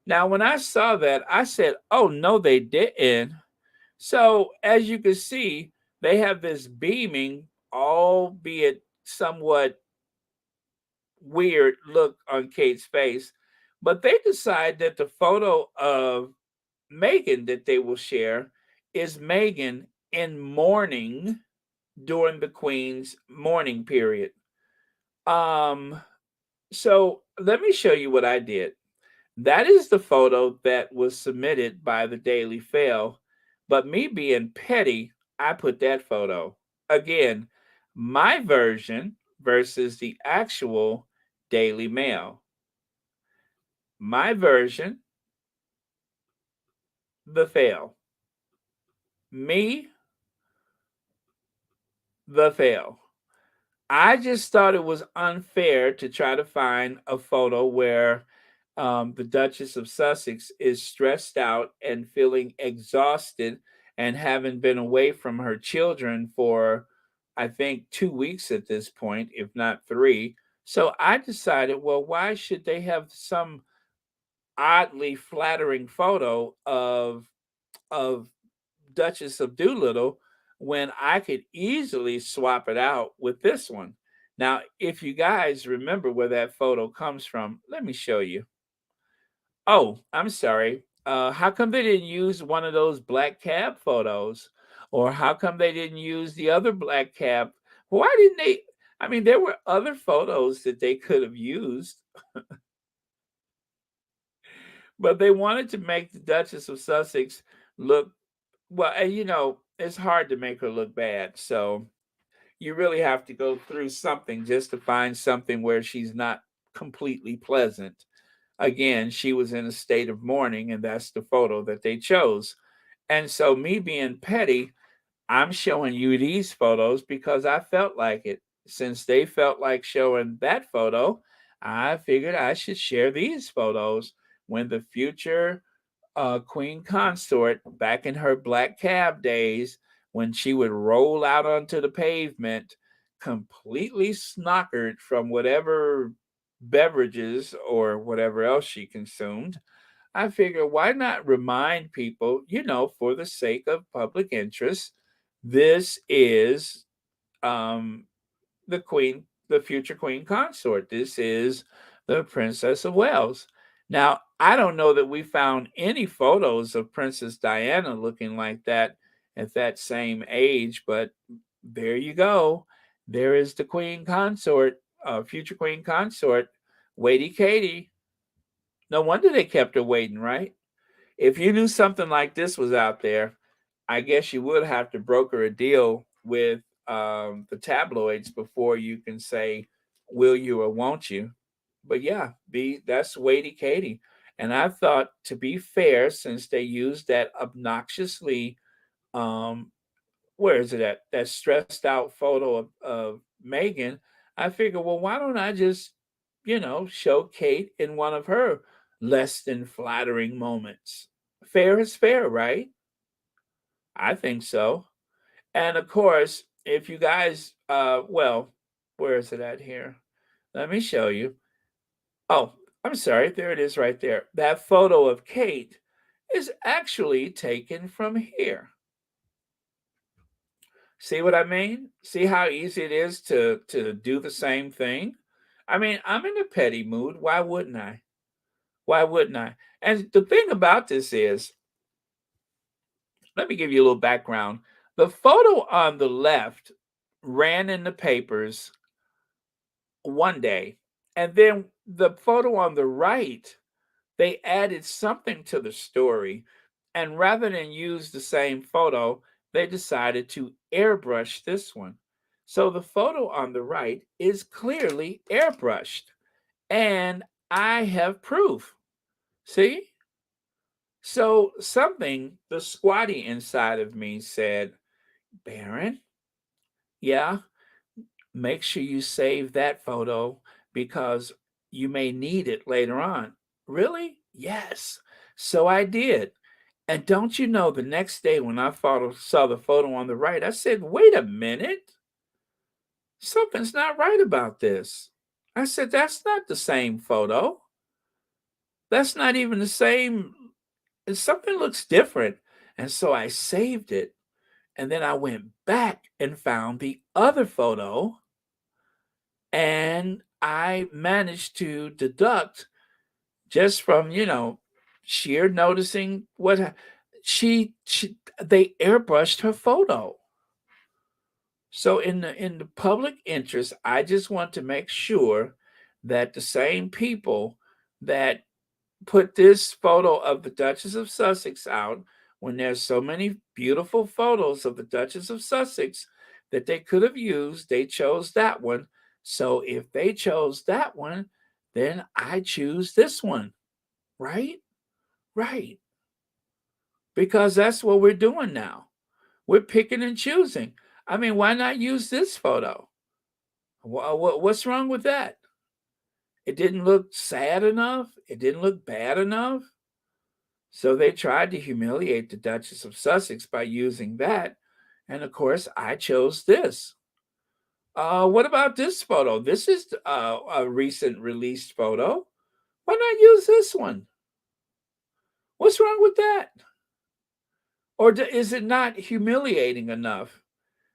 Now, when I saw that, I said, oh, no, they didn't. So, as you can see, they have this beaming, albeit somewhat weird look on Kate's face. But they decide that the photo of Meghan that they will share is Meghan in mourning during the Queen's mourning period. Um, so let me show you what I did. That is the photo that was submitted by the Daily Fail, but me being petty, I put that photo. Again, my version versus the actual Daily Mail. My version, the fail. Me, the fail. I just thought it was unfair to try to find a photo where the Duchess of Sussex is stressed out and feeling exhausted and having been away from her children for, I think, 2 weeks at this point, if not three. So I decided, well, why should they have some oddly flattering photo of Duchess of Doolittle when I could easily swap it out with this one? Now, if you guys remember where that photo comes from, let me show you. Oh, I'm sorry. How come they didn't use one of those black cab photos? Or how come they didn't use the other black cab? Why didn't they? I mean, there were other photos that they could have used, but they wanted to make the Duchess of Sussex look well. And it's hard to make her look bad. So you really have to go through something just to find something where she's not completely pleasant. Again, she was in a state of mourning, and that's the photo that they chose. And so, me being petty, I'm showing you these photos because I felt like it. Since they felt like showing that photo, I figured I should share these photos when the future Queen Consort, back in her black cab days, when she would roll out onto the pavement, completely snockered from whatever beverages or whatever else she consumed. I figure why not remind people, for the sake of public interest, this is um, the future queen consort. This is the Princess of Wales. Now, I don't know that we found any photos of Princess Diana looking like that at that same age, but there you go. There is the queen consort, future queen consort, Waity Katie. No wonder they kept her waiting, right? If you knew something like this was out there, I guess you would have to broker a deal with the tabloids before you can say, will you or won't you? But yeah, that's Waity Katie. And I thought, to be fair, since they used that obnoxiously, um, where is it at? That stressed out photo of Meghan, I figured, well, why don't I just, show Kate in one of her less than flattering moments? Fair is fair, right? I think so. And of course, if you guys, well, where is it at here? Let me show you. Oh, I'm sorry. There it is right there. That photo of Kate is actually taken from here. See what I mean? See how easy it is to do the same thing? I mean, I'm in a petty mood. Why wouldn't I? Why wouldn't I? And the thing about this is, let me give you a little background. The photo on the left ran in the papers one day, and then the photo on the right, they added something to the story, and rather than use the same photo, they decided to airbrush this one. So the photo on the right is clearly airbrushed, and I have proof. See? So something, the squatty inside of me said, Baron, yeah, make sure you save that photo because you may need it later on. Really? Yes. So I did. And don't you know, the next day when I saw the photo on the right, I said, wait a minute. Something's not right about this. I said, that's not the same photo. That's not even the same. Something looks different. And so I saved it. And then I went back and found the other photo. And I managed to deduct just from, sheer noticing they airbrushed her photo. So in the public interest, I just want to make sure that the same people that put this photo of the Duchess of Sussex out, when there's so many beautiful photos of the Duchess of Sussex that they could have used, they chose that one. So if they chose that one, then I choose this one, right? Right. Because that's what we're doing now. We're picking and choosing. I mean, why not use this photo? What's wrong with that? It didn't look sad enough. It didn't look bad enough. So they tried to humiliate the Duchess of Sussex by using that. And of course, I chose this. What about this photo? This is a recent released photo. Why not use this one? What's wrong with that? Or is it not humiliating enough?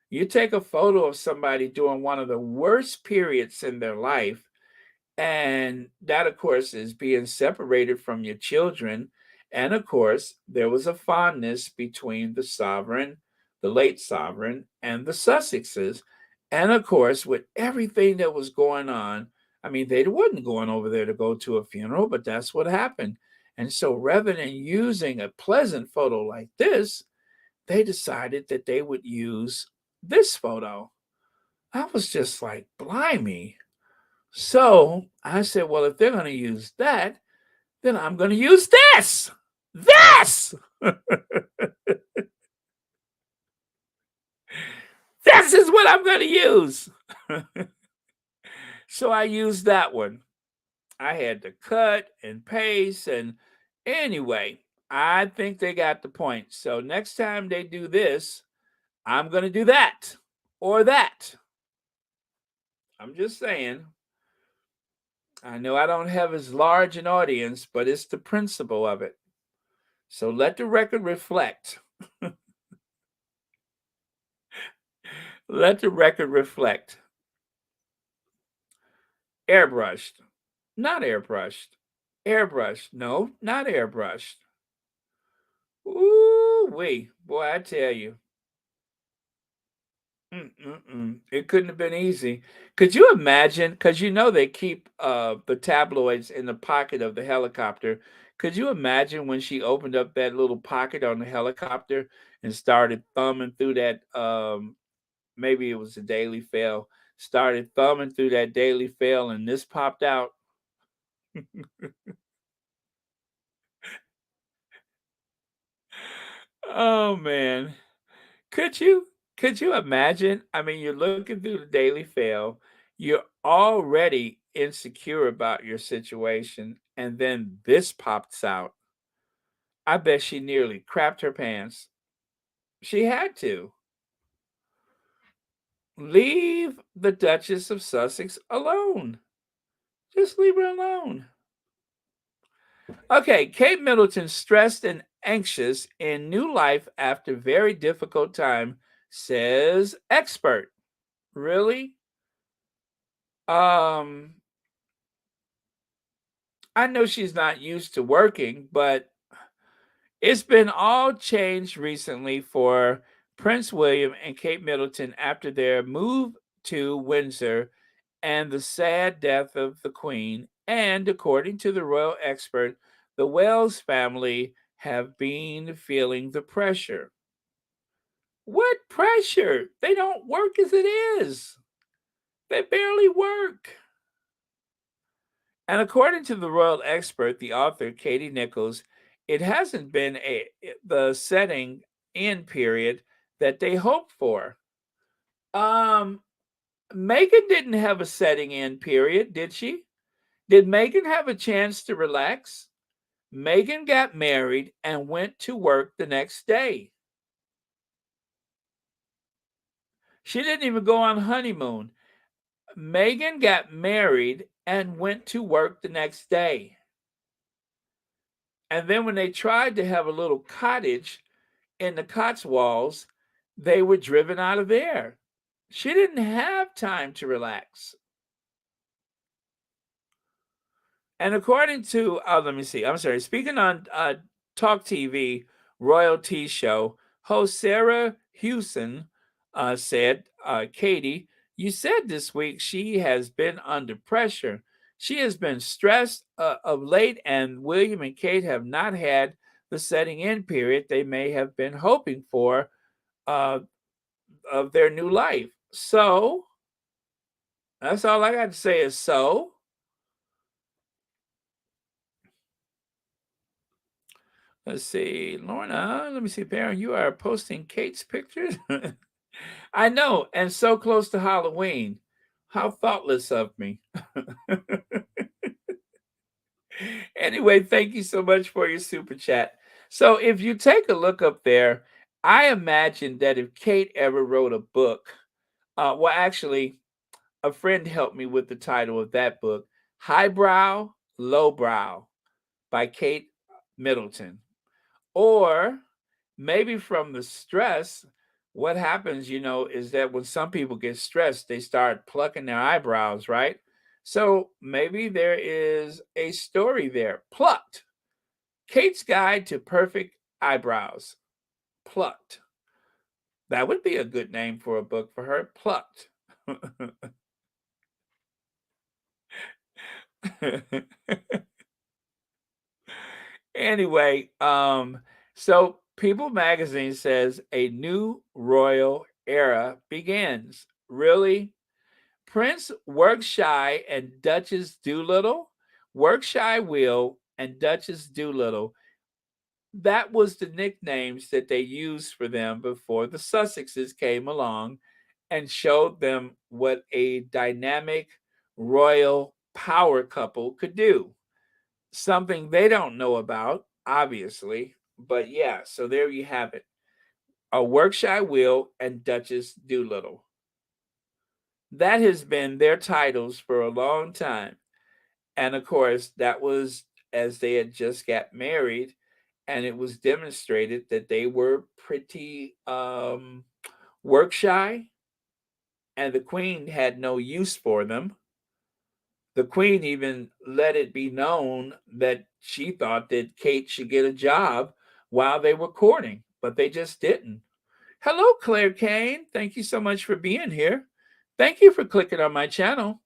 You take a photo of somebody during one of the worst periods in their life, and that, of course, is being separated from your children. And of course, there was a fondness between the sovereign, the late sovereign, and the Sussexes. And of course, with everything that was going on, I mean, they wasn't going over there to go to a funeral, but that's what happened. And so rather than using a pleasant photo like this, they decided that they would use this photo. I was just like, blimey. So I said, well, if they're going to use that, then I'm going to use this. This! This is what I'm going to use. So I used that one. I had to cut and paste. And anyway, I think they got the point. So next time they do this, I'm going to do that or that. I'm just saying. I know I don't have as large an audience, but it's the principle of it. So let the record reflect. Let the record reflect. Airbrushed. Not airbrushed. Airbrushed. No, not airbrushed. Ooh-wee. Boy, I tell you. It couldn't have been easy. Could you imagine? Because they keep the tabloids in the pocket of the helicopter. Could you imagine when she opened up that little pocket on the helicopter and started thumbing through that? Maybe it was a Daily Fail. Started thumbing through that Daily Fail, and this popped out. Oh man. Could you imagine? I mean, you're looking through the Daily Fail, you're already insecure about your situation, and then this pops out. I bet she nearly crapped her pants. She had to. Leave the Duchess of Sussex alone. Just leave her alone. Okay, Kate Middleton stressed and anxious in new life after very difficult time, says expert. Really? Um, I know she's not used to working, but it's been all changed recently for Prince William and Kate Middleton after their move to Windsor and the sad death of the Queen. And according to the royal expert, the Wales family have been feeling the pressure. What pressure? They don't work as it is. They barely work. And according to the royal expert, the author, Katie Nichols, it hasn't been the setting in period that they hoped for. Um, Meghan didn't have a setting in period, did she? Did Meghan have a chance to relax? Meghan got married and went to work the next day. She didn't even go on honeymoon. Meghan got married and went to work the next day. And then when they tried to have a little cottage in the Cotswolds, they were driven out of there. She didn't have time to relax. And according to, let me see, I'm sorry, speaking on Talk TV, Royalty Show, host Sarah Hewson said, Katie, you said this week she has been under pressure. She has been stressed of late, and William and Kate have not had the setting in period they may have been hoping for of their new life. So, that's all I got to say is so. Let's see, Lorna. Let me see, Baron. You are posting Kate's pictures. I know, and so close to Halloween. How thoughtless of me. Anyway, thank you so much for your super chat. So, if you take a look up there, I imagine that if Kate ever wrote a book, well, actually, a friend helped me with the title of that book, Highbrow, Lowbrow by Kate Middleton. Or maybe from the stress, what happens, is that when some people get stressed, they start plucking their eyebrows, right? So maybe there is a story there. Plucked. Kate's Guide to Perfect Eyebrows. Plucked. That would be a good name for a book for her. Plucked. Anyway, so People magazine says a new royal era begins. Really? Prince Workshy and Duchess Doolittle? Workshy Will and Duchess Doolittle. That was the nicknames that they used for them before the Sussexes came along and showed them what a dynamic royal power couple could do. Something they don't know about, obviously. But yeah, so there you have it. A Workshy Will and Duchess Doolittle. That has been their titles for a long time. And of course, that was as they had just got married, and it was demonstrated that they were pretty work shy, and the queen had no use for them. The queen even let it be known that she thought that Kate should get a job while they were courting, but they just didn't. Hello, Claire Kane. Thank you so much for being here. Thank you for clicking on my channel.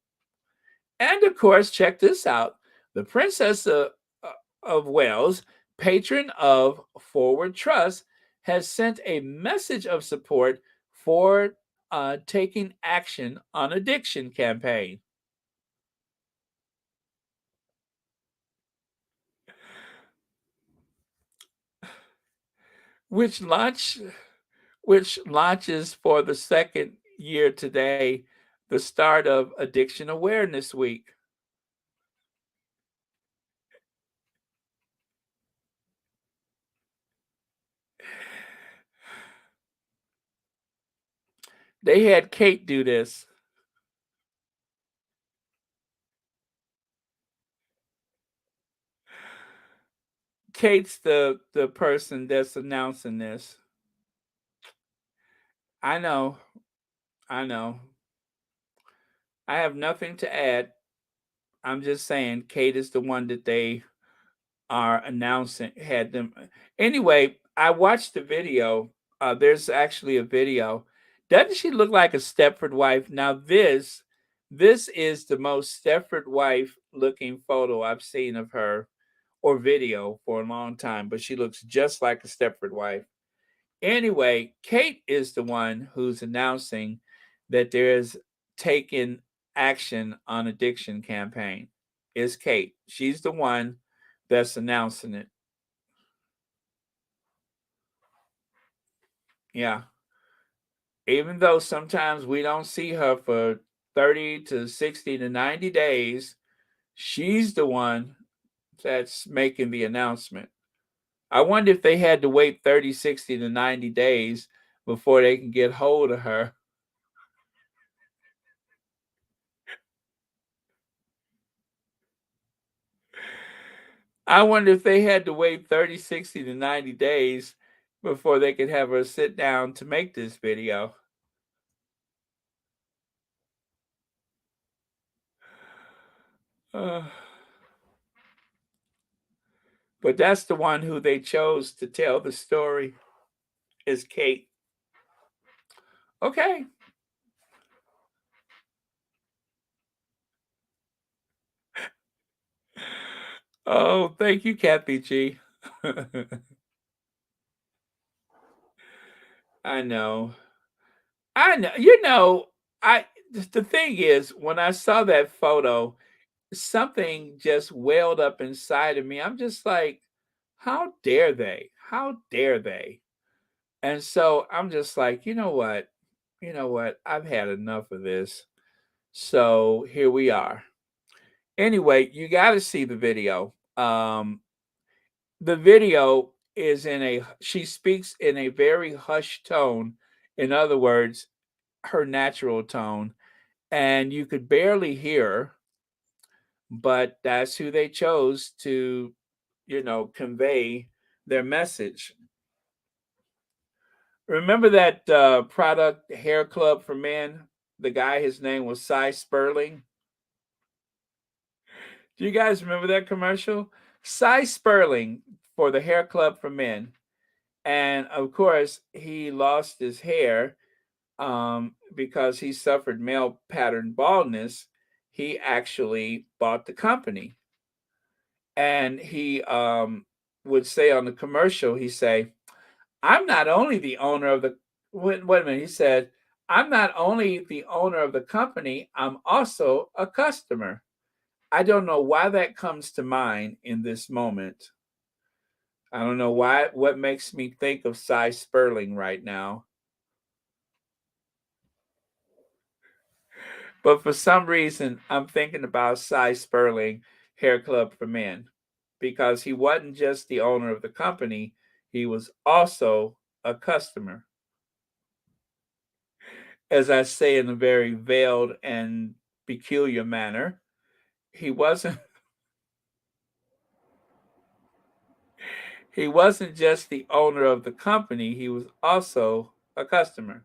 And of course, check this out. The Princess of Wales, patron of Forward Trust, has sent a message of support for taking action on addiction campaign. which launches for the second year today, the start of Addiction Awareness Week. They had Kate do this. Kate's the person that's announcing this. I know. I know. I have nothing to add. I'm just saying Kate is the one that they are announcing, had them. Anyway, I watched the video. There's actually a video. Doesn't she look like a Stepford wife? Now this is the most Stepford wife looking photo I've seen of her or video for a long time, but she looks just like a Stepford wife. Anyway, Kate is the one who's announcing that there is taken action on addiction campaign. Is Kate. She's the one that's announcing it. Yeah. Even though sometimes we don't see her for 30 to 60 to 90 days, she's the one that's making the announcement. I wonder if they had to wait 30, 60 to 90 days before they can get hold of her. I wonder if they had to wait 30, 60 to 90 days before they could have her sit down to make this video. But that's the one who they chose to tell the story is Kate. Okay. Oh, thank you, Kathy G. I know. I know. The thing is, when I saw that photo, something just welled up inside of me. I'm just like, how dare they? How dare they? And so I'm just like, you know what? You know what? I've had enough of this. So here we are. Anyway, you got to see the video. The video is she speaks in a very hushed tone. In other words, her natural tone. And you could barely hear her, but that's who they chose to, convey their message. Remember that product hair club for men? The guy, his name was Cy Sperling. Do you guys remember that commercial? Cy Sperling for the hair club for men. And of course, he lost his hair because he suffered male pattern baldness. He actually bought the company. And he would say on the commercial, he'd say, I'm not only the owner of the, wait a minute, he said, I'm not only the owner of the company, I'm also a customer. I don't know why that comes to mind in this moment. I don't know what makes me think of Cy Sperling right now. But for some reason, I'm thinking about Cy Sperling Hair Club for Men because he wasn't just the owner of the company, he was also a customer. As I say in a very veiled and peculiar manner, he wasn't he wasn't just the owner of the company, he was also a customer.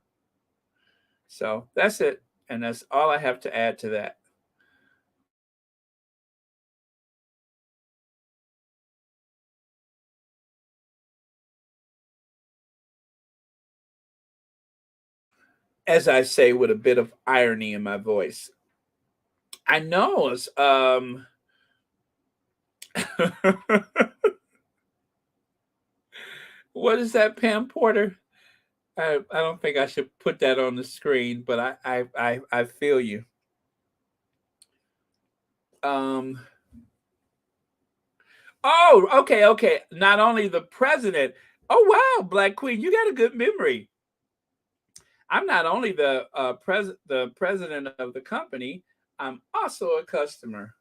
So that's it. And that's all I have to add to that. As I say with a bit of irony in my voice. I know it's what is that, Pam Porter? I don't think I should put that on the screen, but I feel you. Um Oh, okay. Not only the president. Oh wow, Black Queen, you got a good memory. I'm not only the president of the company, I'm also a customer.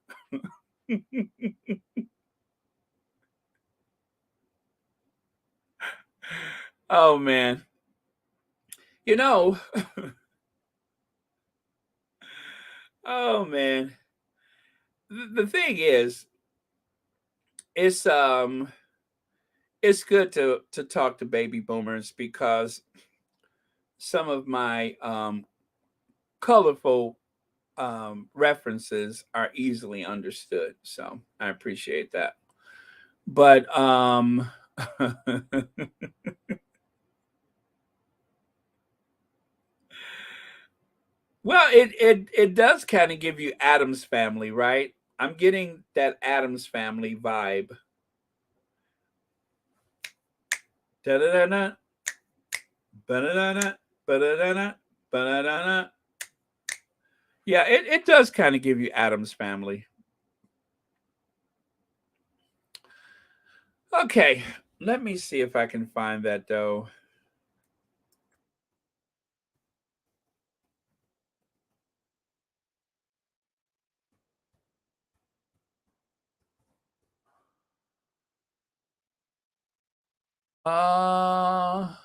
Oh man. You know, oh man. The thing is, it's it's good to talk to baby boomers because some of my colorful references are easily understood. So I appreciate that. But well, it does kind of give you Adam's family, right? I'm getting that Adam's family vibe. Da-da-da-da. Ba-da-da-da, ba-da-da-da, ba-da-da-da. Yeah, it does kind of give you Adam's Family. Okay, let me see if I can find that though. Uh,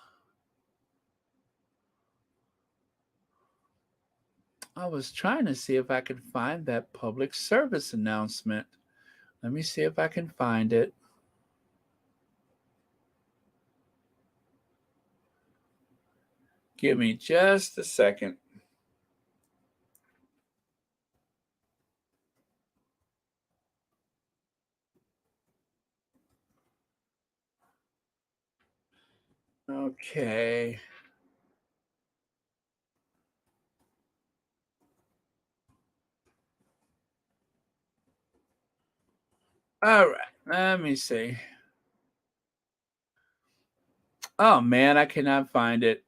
I was trying to see if I could find that public service announcement. Let me see if I can find it. Give me just a second. Okay. All right. Let me see. Oh man, I cannot find it.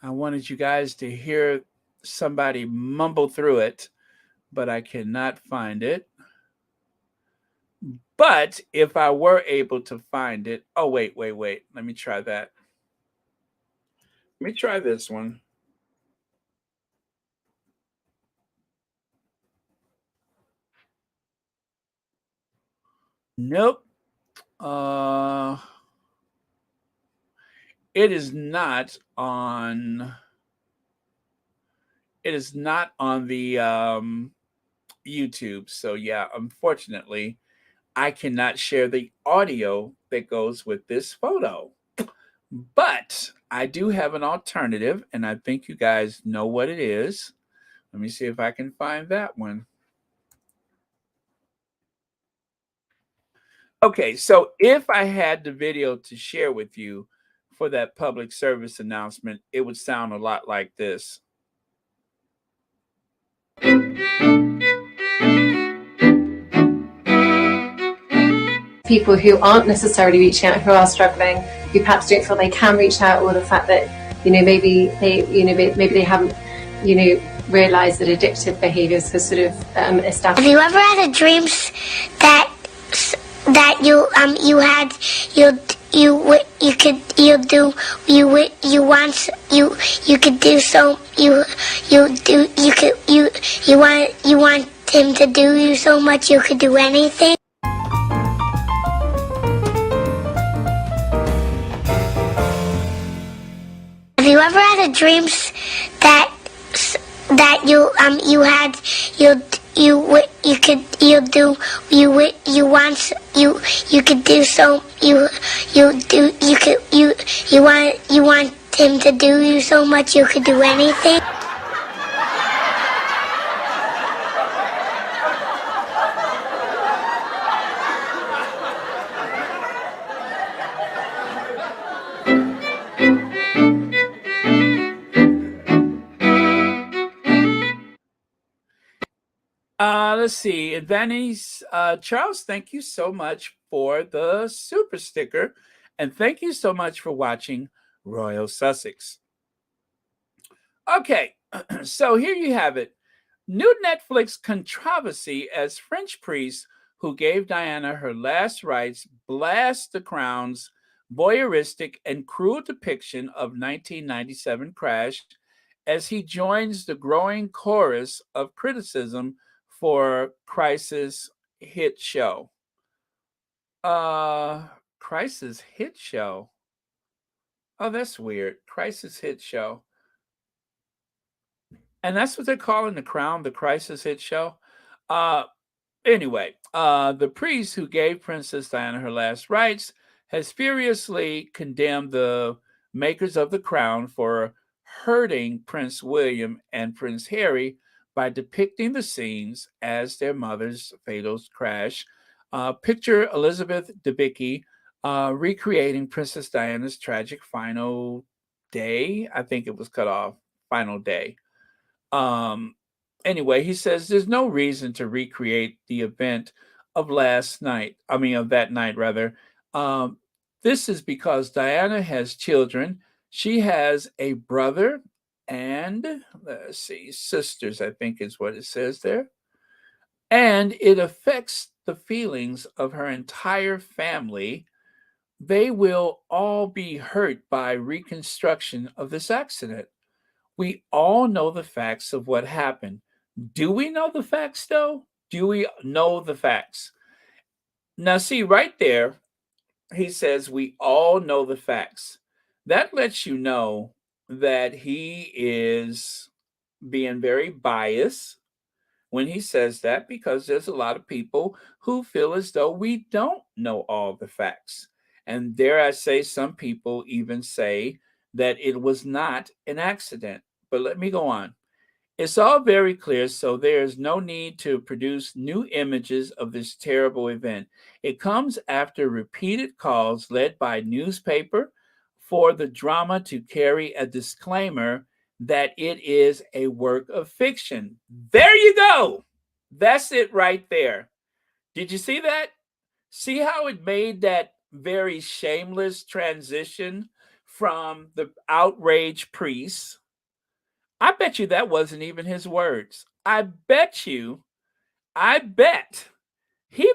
I wanted you guys to hear somebody mumble through it, but I cannot find it. But if I were able to find it, oh, wait. Let me try that. Let me try this one. Nope. It is not on. It is not on the YouTube. So yeah, unfortunately, I cannot share the audio that goes with this photo. But I do have an alternative, and I think you guys know what it is. Let me see if I can find that one. Okay, so if I had the video to share with you for that public service announcement, it would sound a lot like this. People who aren't necessarily reaching out, who are struggling, who perhaps don't feel they can reach out, or the fact that maybe they haven't realized that addictive behaviors have sort of established. Have you ever had a dreams that you want him to do you so much you could do anything? Have you ever had a dreams that you want him to do you so much you could do anything? Let's see. Advantage, Charles, thank you so much for the super sticker. And thank you so much for watching Royal Sussex. Okay, so here you have it. New Netflix controversy as French priest who gave Diana her last rites blast the crown's voyeuristic and cruel depiction of 1997 crash as he joins the growing chorus of criticism for Crisis hit show. Crisis hit show. Oh, that's weird. Crisis hit show. And that's what they're calling The Crown, the Crisis hit show. Anyway, the priest who gave Princess Diana her last rites has furiously condemned the makers of The Crown for hurting Prince William and Prince Harry by depicting the scenes as their mother's fatal crash. Picture Elizabeth Debicki recreating Princess Diana's tragic final day. I think it was cut off. Final day. Anyway, he says there's no reason to recreate the event of that night rather. This is because Diana has children. She has a brother and, let's see, sisters, I think is what it says there. And it affects the feelings of her entire family. They will all be hurt by reconstruction of this accident. We all know the facts of what happened. Do we know the facts, though? Do we know the facts? Now, see, right there, he says we all know the facts. That lets you know that he is being very biased when he says that, because there's a lot of people who feel as though we don't know all the facts. And dare I say, some people even say that it was not an accident. But let me go on. It's all very clear, so there is no need to produce new images of this terrible event. It comes after repeated calls led by newspaper for the drama to carry a disclaimer that it is a work of fiction. There you go. That's it right there. Did you see that? See how it made that very shameless transition from the outraged priest? I bet you that wasn't even his words. I bet he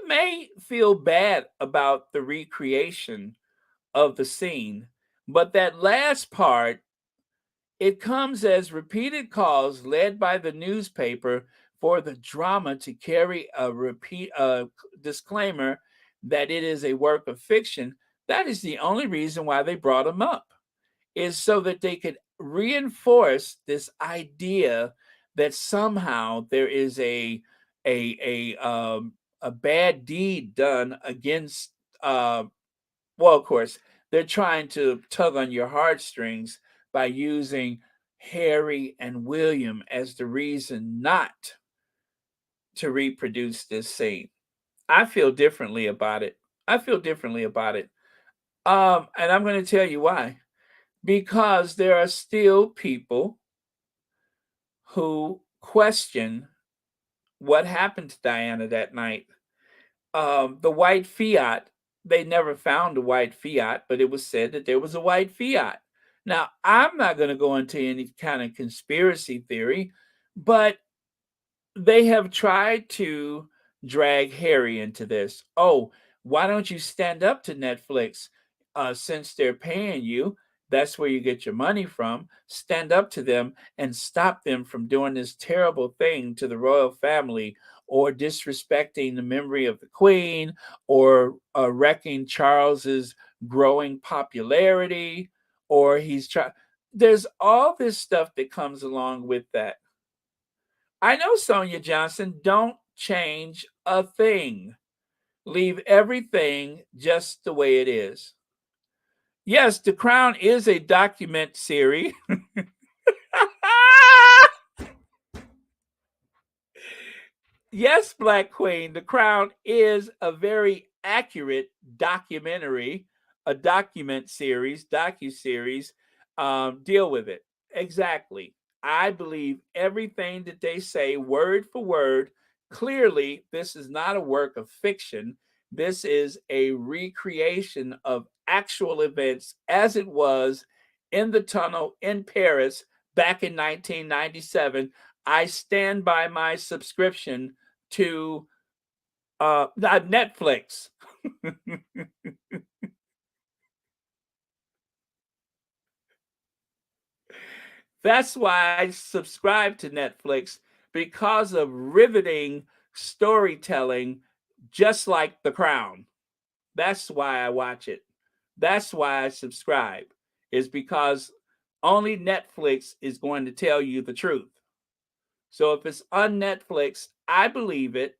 may feel bad about the recreation of the scene, but that last part, it comes as repeated calls led by the newspaper for the drama to carry a disclaimer that it is a work of fiction. That is the only reason why they brought him up, is so that they could reinforce this idea that somehow there is a bad deed done against. Well, of course, they're trying to tug on your heartstrings by using Harry and William as the reason not to reproduce this scene. I feel differently about it. I feel differently about it. And I'm going to tell you why. Because there are still people who question what happened to Diana that night. The white Fiat, they never found a white Fiat, but it was said that there was a white Fiat. Now, I'm not going to go into any kind of conspiracy theory, but they have tried to drag Harry into this. Oh, why don't you stand up to Netflix? Since they're paying you, that's where you get your money from. Stand up to them and stop them from doing this terrible thing to the royal family, or disrespecting the memory of the Queen, or wrecking Charles's growing popularity, or he's trying. There's all this stuff that comes along with that. I know, Sonia Johnson, don't change a thing. Leave everything just the way it is. Yes, The Crown is a document series. Yes, Black Queen, The Crown is a very accurate documentary, a document series, docu-series. Deal with it. Exactly. I believe everything that they say, word for word. Clearly, this is not a work of fiction. This is a recreation of actual events as it was in the tunnel in Paris back in 1997. I stand by my subscription to Netflix. That's why I subscribe to Netflix, because of riveting storytelling, just like The Crown. That's why I watch it. That's why I subscribe, is because only Netflix is going to tell you the truth. So if it's on Netflix, I believe it.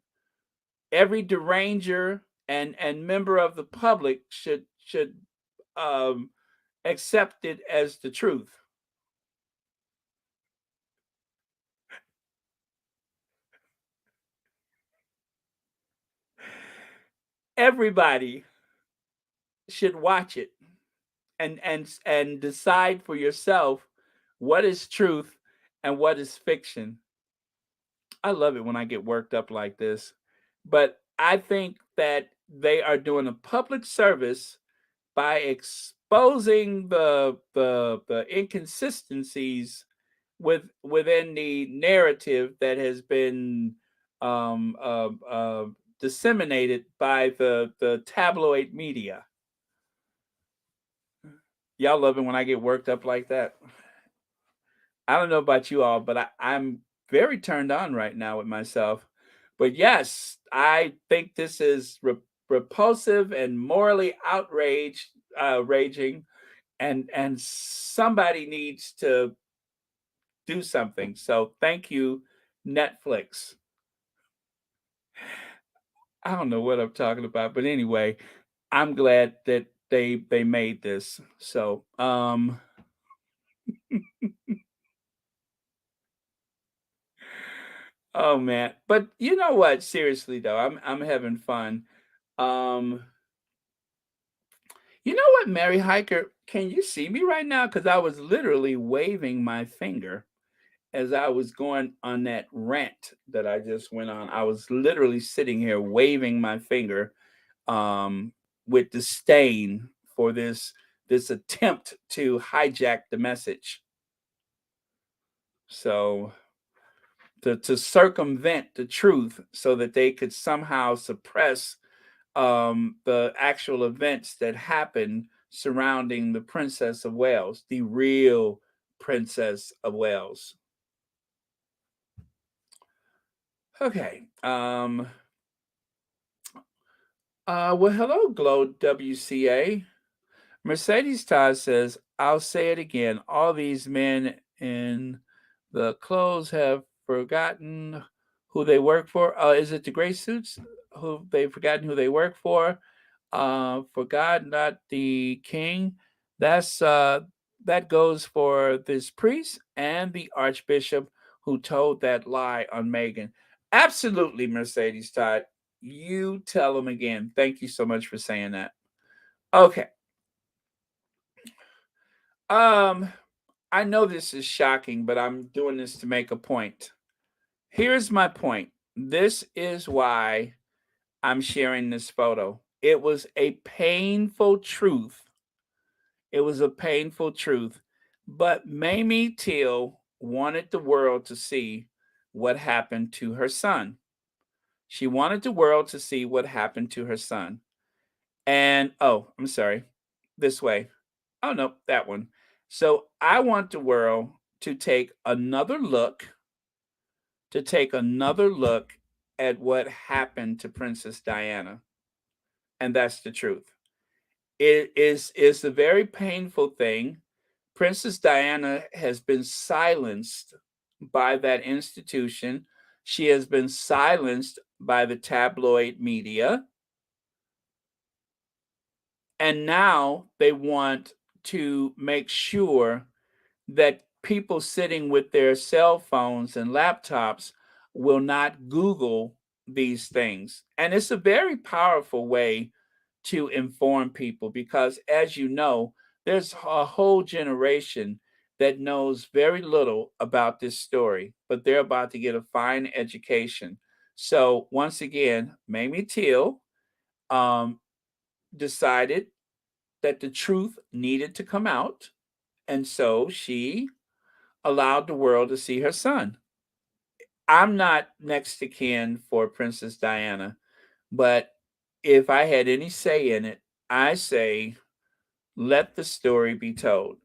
Every deranger and member of the public should um, accept it as the truth. Everybody should watch it and decide for yourself what is truth and what is fiction. I love it when I get worked up like this, but I think that they are doing a public service by exposing the inconsistencies within the narrative that has been um, uh, uh, disseminated by the tabloid media. Y'all love it when I get worked up like that. I don't know about you all, but I'm very turned on right now with myself. But yes, I think this is repulsive and morally raging, and somebody needs to do something. So thank you, Netflix. I don't know what I'm talking about, but anyway, I'm glad that they made this. So oh man. But you know what? Seriously though, I'm having fun. Um you know what, Mary Hiker, can you see me right now? Because I was literally waving my finger as I was going on that rant that I just went on. I was literally sitting here waving my finger with disdain for this attempt to hijack the message. So to circumvent the truth so that they could somehow suppress the actual events that happened surrounding the Princess of Wales, the real Princess of Wales. Okay. Well, hello, Glow WCA. Mercedes Todd says, I'll say it again. All these men in the clothes have forgotten who they work for. Is it the gray suits? Who they've forgotten who they work for? For God, not the king. That goes for this priest and the archbishop who told that lie on Meghan. Absolutely, Mercedes Todd. You tell them again. Thank you so much for saying that. Okay. I know this is shocking, but I'm doing this to make a point. Here's my point. This is why I'm sharing this photo. It was a painful truth. It was a painful truth. But Mamie Till wanted the world to see what happened to her son. She wanted the world to see what happened to her son. And, oh, I'm sorry, this way. Oh, no, that one. So I want the world to take another look, at what happened to Princess Diana. And that's the truth. It is a very painful thing. Princess Diana has been silenced by that institution. She has been silenced by the tabloid media. And now they want to make sure that people sitting with their cell phones and laptops will not Google these things. And it's a very powerful way to inform people because, as you know, there's a whole generation that knows very little about this story, but they're about to get a fine education. So, once again, Mamie Till decided that the truth needed to come out. And so she allowed the world to see her son. I'm not next to kin for Princess Diana, but if I had any say in it, I say let the story be told.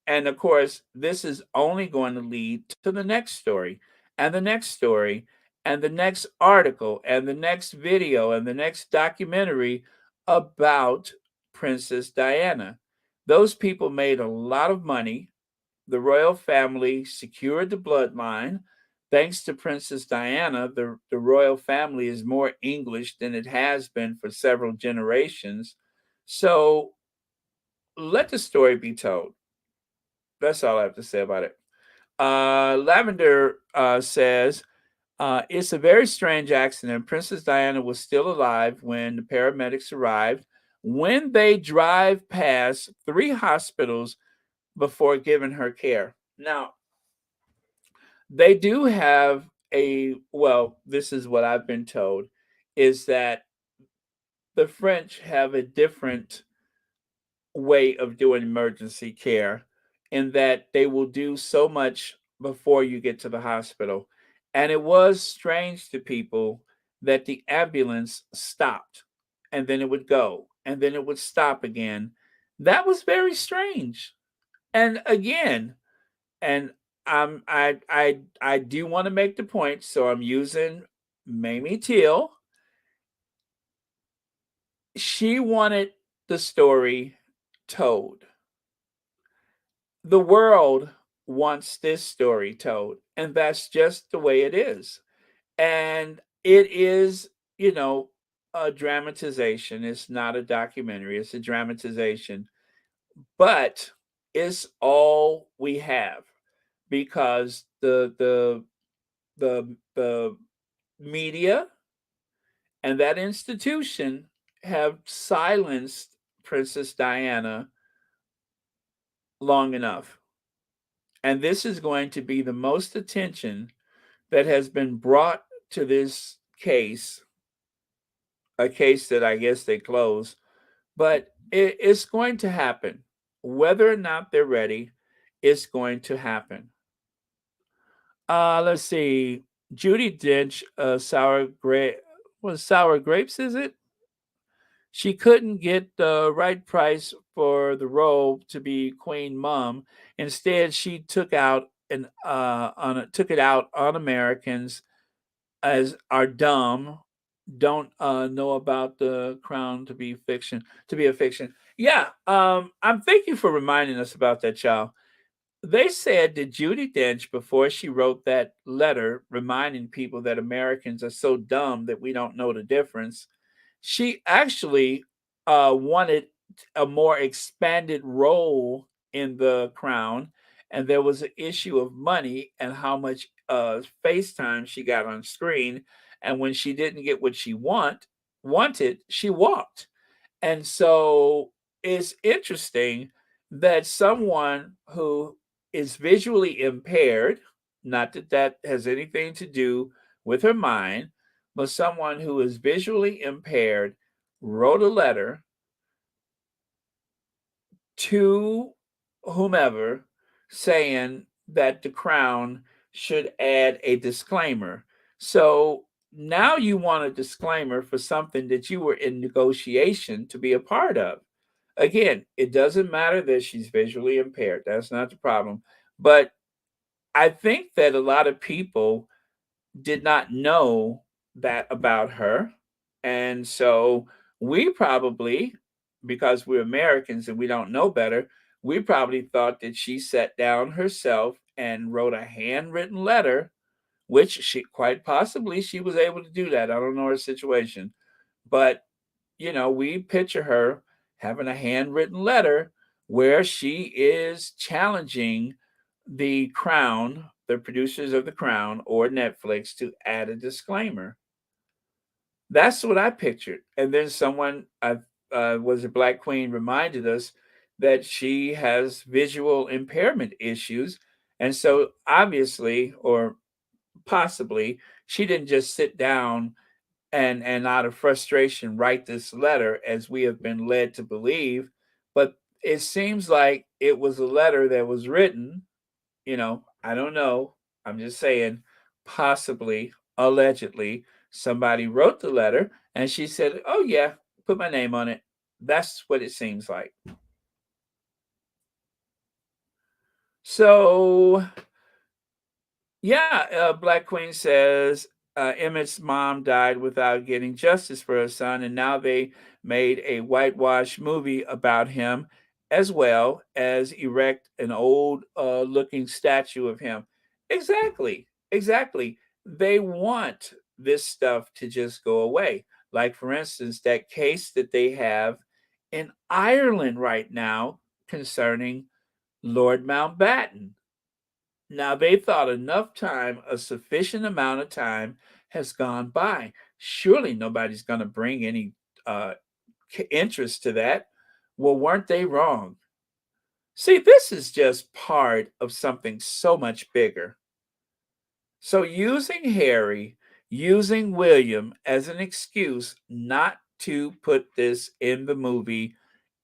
And of course, this is only going to lead to the next story, and the next story, and the next article, and the next video, and the next documentary about Princess Diana. Those people made a lot of money. The royal family secured the bloodline. Thanks to Princess Diana, the royal family is more English than it has been for several generations. So let the story be told. That's all I have to say about it. Lavender says, it's a very strange accident. Princess Diana was still alive when the paramedics arrived. When they drive past 3 hospitals before giving her care. Now, they do have this is what I've been told, is that the French have a different way of doing emergency care in that they will do so much before you get to the hospital. And it was strange to people that the ambulance stopped and then it would go and then it would stop again. That was very strange. And again, and I do want to make the point, so I'm using Mamie Till. She wanted the story told. The world wants this story told, and that's just the way it is. And it is, a dramatization. It's not a documentary, it's a dramatization. But it's all we have because the media and that institution have silenced Princess Diana long enough. And this is going to be the most attention that has been brought to this case, a case that I guess they closed, but it's going to happen. Whether or not they're ready, it's going to happen. Let's see. Judy Dench, sour grapes, is it? She couldn't get the right price for the role to be Queen Mum. Instead, she took it out on Americans as are dumb, don't know about the crown to be a fiction. Yeah, I'm thank you for reminding us about that, child. They said that Judy Dench, before she wrote that letter reminding people that Americans are so dumb that we don't know the difference, she actually wanted a more expanded role in the crown. And there was an issue of money and how much face time she got on screen. And when she didn't get what she wanted, she walked. And so it's interesting that someone who is visually impaired, not that that has anything to do with her mind, but someone who is visually impaired wrote a letter to whomever saying that the crown should add a disclaimer. So now you want a disclaimer for something that you were in negotiation to be a part of. Again, it doesn't matter that she's visually impaired. That's not the problem. But I think that a lot of people did not know that about her. And so we probably, because we're Americans and we don't know better, we probably thought that she sat down herself and wrote a handwritten letter, which she quite possibly she was able to do that. I don't know her situation. But, we picture her having a handwritten letter where she is challenging the Crown, the producers of the Crown or Netflix to add a disclaimer. That's what I pictured. And then someone was a Black Queen reminded us that she has visual impairment issues. And so obviously, or possibly, she didn't just sit down and out of frustration write this letter as we have been led to believe. But it seems like it was a letter that was written, I don't know. I'm just saying, possibly, allegedly, somebody wrote the letter and she said, "Oh, yeah, put my name on it." That's what it seems like. So, yeah, Black Queen says Emmett's mom died without getting justice for her son, and now they made a whitewash movie about him, as well as erect an old looking statue of him. Exactly, exactly. They want this stuff to just go away. Like, for instance, that case that they have in Ireland right now concerning Lord Mountbatten. Now, they thought enough time, a sufficient amount of time has gone by. Surely nobody's going to bring any uh, interest to that. Well, weren't they wrong? See, this is just part of something so much bigger. So, using Harry, using William as an excuse not to put this in the movie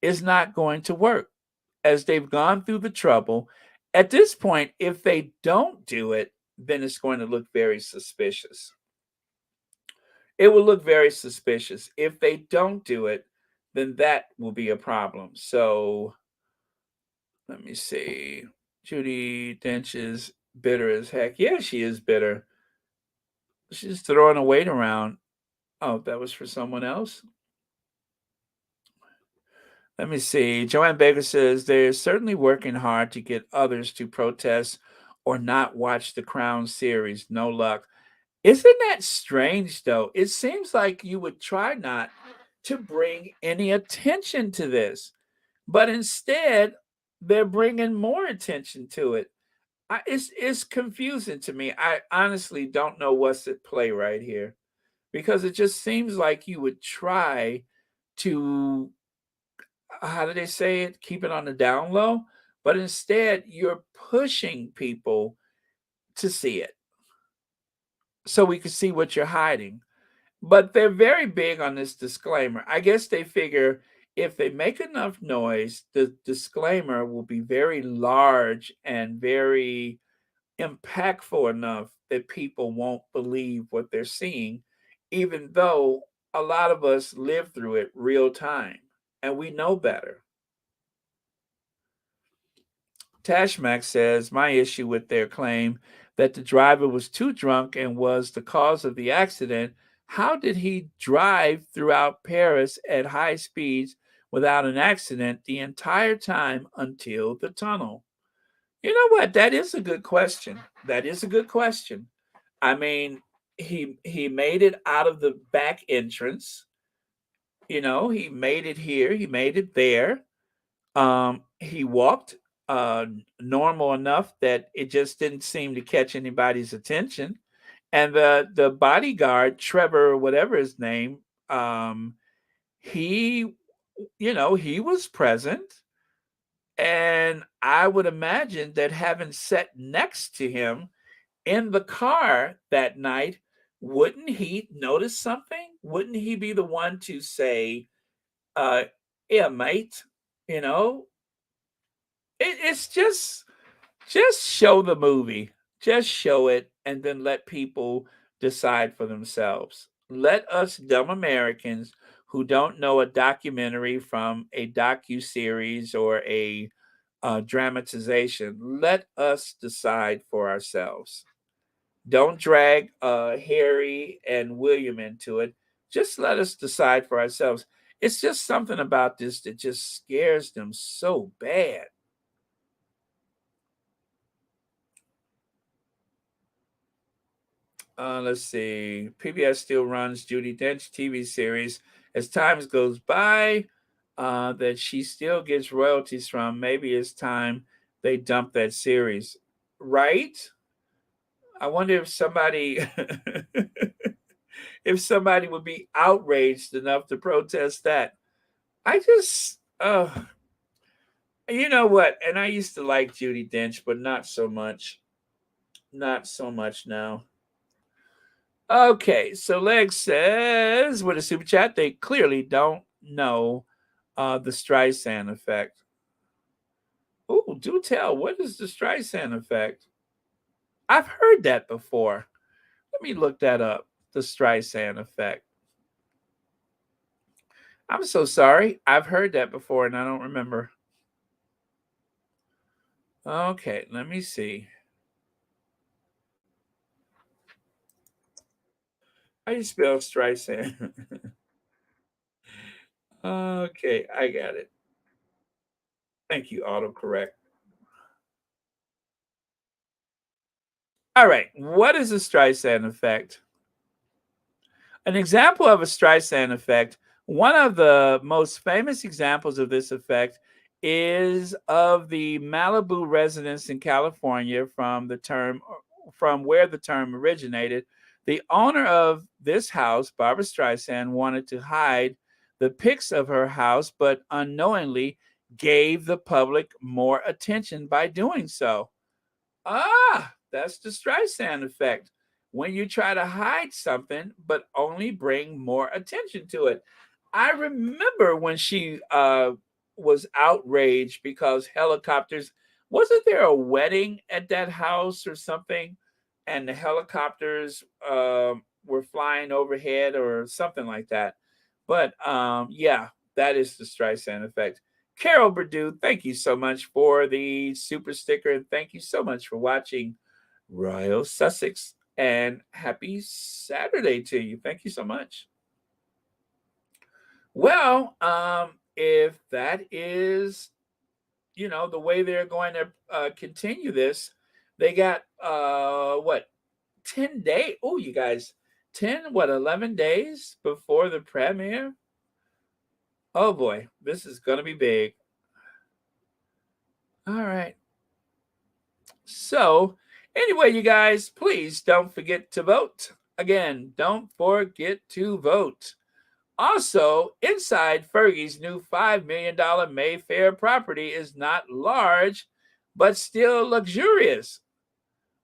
is not going to work. As they've gone through the trouble, at this point, if they don't do it, then it's going to look very suspicious. It will look very suspicious. If they don't do it, then that will be a problem. So let me see. Judy Dench is bitter as heck. Yeah, she is bitter. She's throwing a weight around. Oh, that was for someone else? Let me see. Joanne Baker says they're certainly working hard to get others to protest or not watch the Crown series. No luck. Isn't that strange, though? It seems like you would try not to bring any attention to this, but instead, they're bringing more attention to it. It's confusing to me. I honestly don't know what's at play right here because it just seems like you would try to, how do they say it, keep it on the down low, but instead, you're pushing people to see it so we can see what you're hiding. But they're very big on this disclaimer. I guess they figure if they make enough noise, the disclaimer will be very large and very impactful enough that people won't believe what they're seeing, even though a lot of us live through it real time and we know better. Tashmak says, my issue with their claim that the driver was too drunk and was the cause of the accident. How did he drive throughout Paris at high speeds without an accident the entire time until the tunnel? You know what? That is a good question. That is a good question. I mean, he made it out of the back entrance. You know, he made it here, he made it there. He walked normal enough that it just didn't seem to catch anybody's attention. And the bodyguard, Trevor, whatever his name, he, he was present. And I would imagine that having sat next to him in the car that night, wouldn't he notice something? Wouldn't he be the one to say, yeah, mate, you know, it's just show the movie, just show it, and then let people decide for themselves. Let us dumb Americans who don't know a documentary from a docu-series or a dramatization, let us decide for ourselves. Don't drag Harry and William into it. Just let us decide for ourselves. It's just something about this that just scares them so bad. Let's see. PBS still runs Judi Dench TV series as time goes by that she still gets royalties from. Maybe it's time they dump that series. Right? I wonder if somebody if somebody would be outraged enough to protest that. I just you know what? And I used to like Judi Dench, but not so much. Not so much now. Okay, so Leg says with a super chat, they clearly don't know the Streisand effect. Oh, do tell. What is the Streisand effect? I've heard that before. Let me look that up. The Streisand effect. I'm so sorry. I've heard that before and I don't remember. Okay, let me see. How do you spell Streisand? Okay, I got it. Thank you, autocorrect. All right, what is the Streisand effect? An example of a Streisand effect, one of the most famous examples of this effect is of the Malibu residence in California from where the term originated. The owner of this house, Barbara Streisand, wanted to hide the pics of her house, but unknowingly gave the public more attention by doing so. That's the Streisand effect. When you try to hide something, but only bring more attention to it. I remember when she was outraged because helicopters, wasn't there a wedding at that house or something, and the helicopters were flying overhead or something like that. But yeah, that is the Streisand effect. Carol Berdu, thank you so much for the super sticker, and thank you so much for watching Royal Sussex. And happy Saturday to you. Thank you so much. Well, if that is, the way they're going to continue this, they got what, 10 days? Oh, you guys, 11 days before the premiere. Oh boy, this is going to be big. All right. So, anyway, you guys, please don't forget to vote. Again, don't forget to vote. Also, inside Fergie's new $5 million Mayfair property is not large, but still luxurious.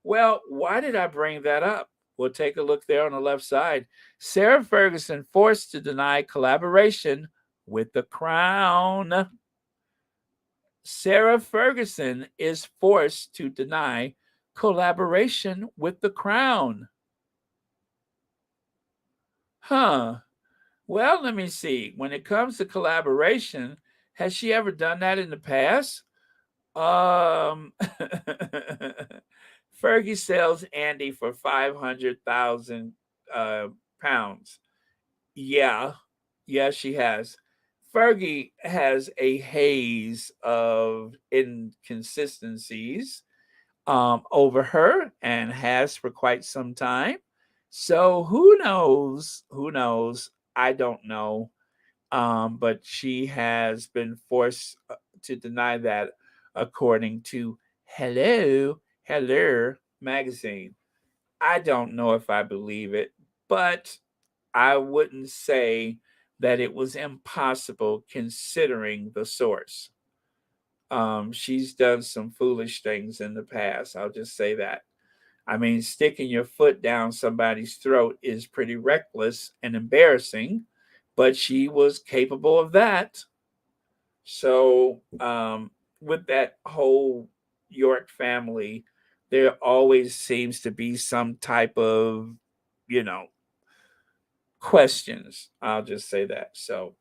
Well, why did I bring that up? We'll take a look there on the left side. Sarah Ferguson forced to deny collaboration with the Crown. Sarah Ferguson is forced to deny collaboration with the Crown. Huh. Well, let me see. When it comes to collaboration, has she ever done that in the past? Fergie sells Andy for 500,000 pounds. Yeah, she has. Fergie has a haze of inconsistencies over her and has for quite some time. So who knows? Who knows? I don't know. But she has been forced to deny that, according to Hello magazine. I don't know if I believe it, but I wouldn't say that it was impossible considering the source. She's done some foolish things in the past. I'll just say that. I mean, sticking your foot down somebody's throat is pretty reckless and embarrassing, but she was capable of that. So, with that whole York family, there always seems to be some type of, questions. I'll just say that. So,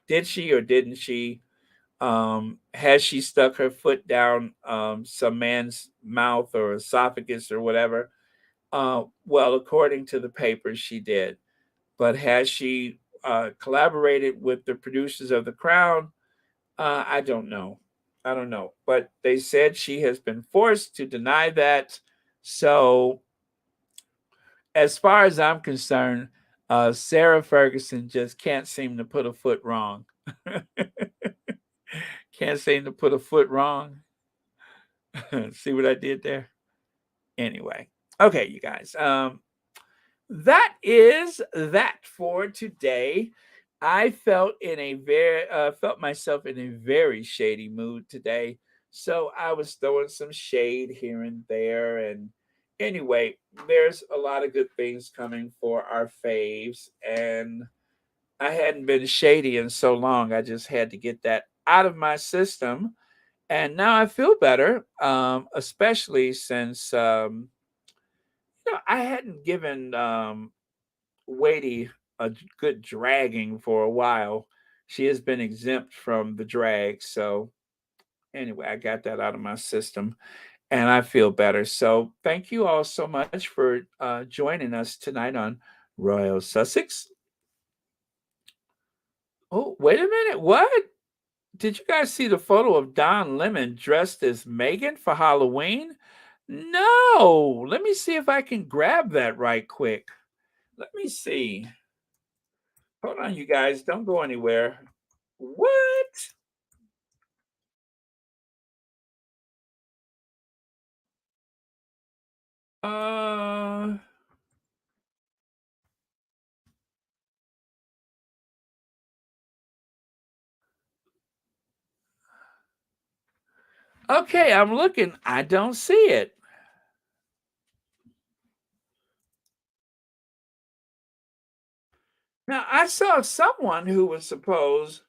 did she or didn't she? Has she stuck her foot down some man's mouth or esophagus or whatever? Well, according to the papers, she did. But has she collaborated with the producers of The Crown? I don't know. I don't know. But they said she has been forced to deny that. So, as far as I'm concerned, Sarah Ferguson just can't seem to put a foot wrong. Can't seem to put a foot wrong. See what I did there? Anyway. Okay, you guys. That is that for today. I felt myself in a very shady mood today, so I was throwing some shade here and there. And anyway, there's a lot of good things coming for our faves, and I hadn't been shady in so long. I just had to get that out of my system, and now I feel better, especially since I hadn't given Weighty a good dragging for a while. She has been exempt from the drag. So, anyway, I got that out of my system and I feel better. So, thank you all so much for joining us tonight on Royal Sussex. Oh, wait a minute. What? Did you guys see the photo of Don Lemon dressed as Meghan for Halloween? No. Let me see if I can grab that right quick. Let me see. Hold on, you guys. Don't go anywhere. What? Uh, okay, I'm looking. I don't see it. Now, I saw someone who was supposed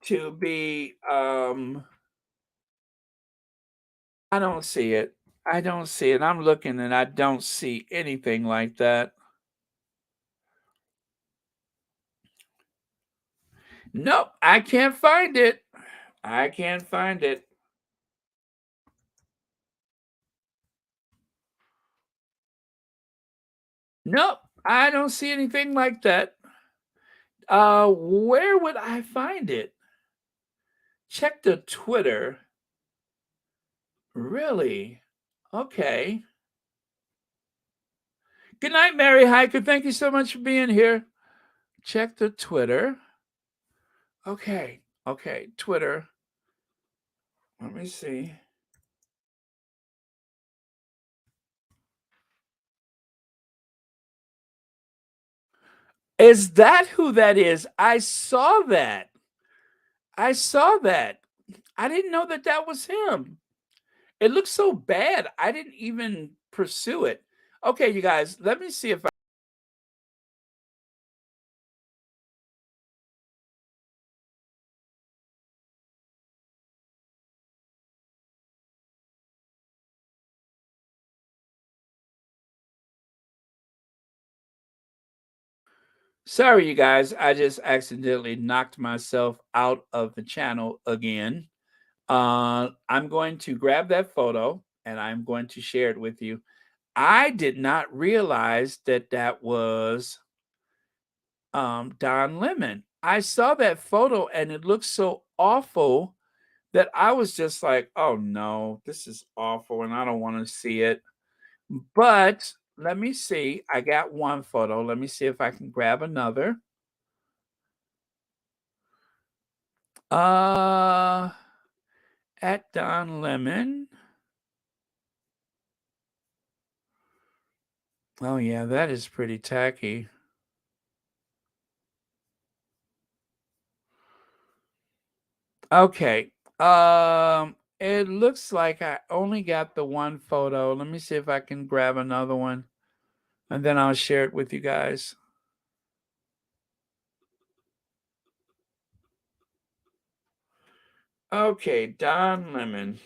to be I don't see it. I don't see it. I'm looking and I don't see anything like that. Nope, I can't find it. I can't find it. Nope, I don't see anything like that. Where would I find it? Check the Twitter. Really? Okay. Good night, Mary Hiker. Thank you so much for being here. Check the Twitter. Okay. Okay. Twitter. Let me see. Is that who that is? I saw that. I saw that. I didn't know that that was him. It looks so bad. I didn't even pursue it. Okay, you guys, let me see if I. Sorry, you guys. I just accidentally knocked myself out of the channel again. I'm going to grab that photo and I'm going to share it with you. I did not realize that that was Don Lemon. I saw that photo and it looked so awful that I was just like, oh no, this is awful and I don't want to see it. But let me see. I got one photo. Let me see if I can grab another. At Don Lemon. Oh yeah, that is pretty tacky. Okay. It looks like I only got the one photo. Let me see if I can grab another one and then I'll share it with you guys. Okay, Don Lemon.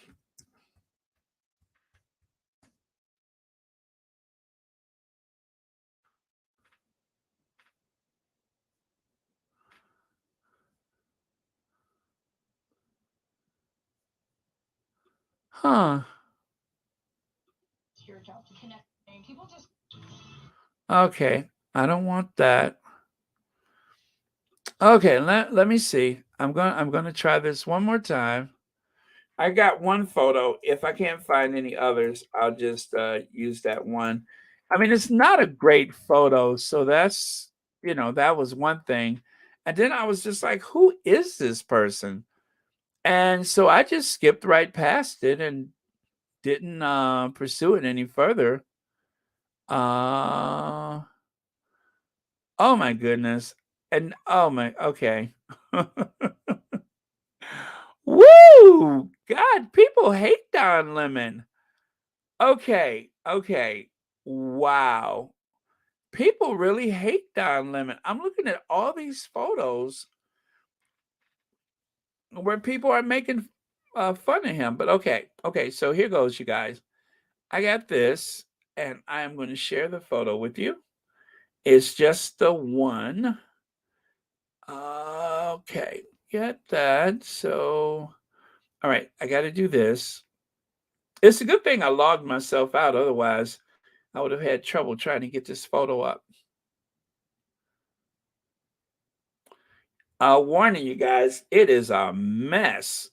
Huh. Okay, I don't want that. Okay, let me see. I'm gonna try this one more time. I got one photo. If I can't find any others, I'll just use that one. I mean, it's not a great photo, so that's that was one thing. And then I was just like, who is this person? And so I just skipped right past it and didn't pursue it any further. Oh my goodness. And oh my okay. Woo! God, people hate Don Lemon. Okay, okay. Wow. People really hate Don Lemon. I'm looking at all these photos where people are making fun of him. But okay, okay. So here goes, you guys. I got this, and I am going to share the photo with you. It's just the one. Okay, get that. So, all right, I got to do this. It's a good thing I logged myself out. Otherwise, I would have had trouble trying to get this photo up. Warning you guys, it is a mess.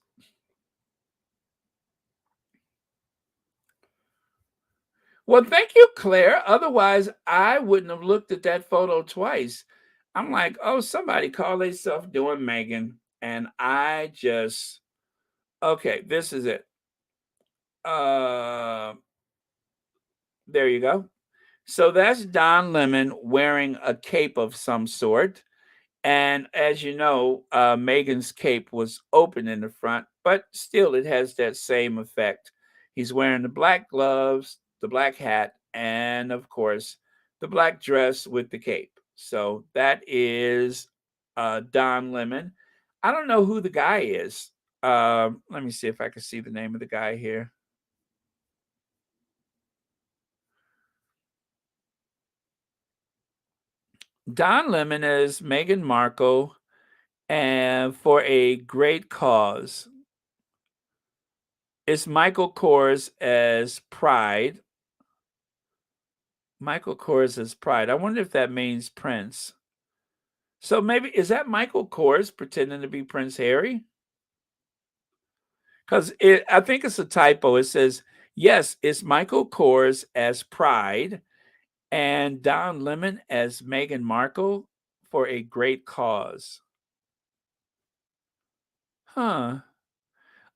Well, thank you, Claire. Otherwise, I wouldn't have looked at that photo twice. I'm like, oh, somebody call themselves doing Meghan. And I just, okay, this is it. There you go. So that's Don Lemon wearing a cape of some sort. And as you know, Meghan's cape was open in the front, but still it has that same effect. He's wearing the black gloves, the black hat, and of course, the black dress with the cape. So that is Don Lemon. I don't know who the guy is. Let me see if I can see the name of the guy here. Don Lemon is Meghan Markle, and for a great cause. It's Michael Kors as Pride. Michael Kors as Pride. I wonder if that means Prince. So maybe, is that Michael Kors pretending to be Prince Harry? Because I think it's a typo. It says, yes, it's Michael Kors as Pride and Don Lemon as Meghan Markle for a great cause. Huh.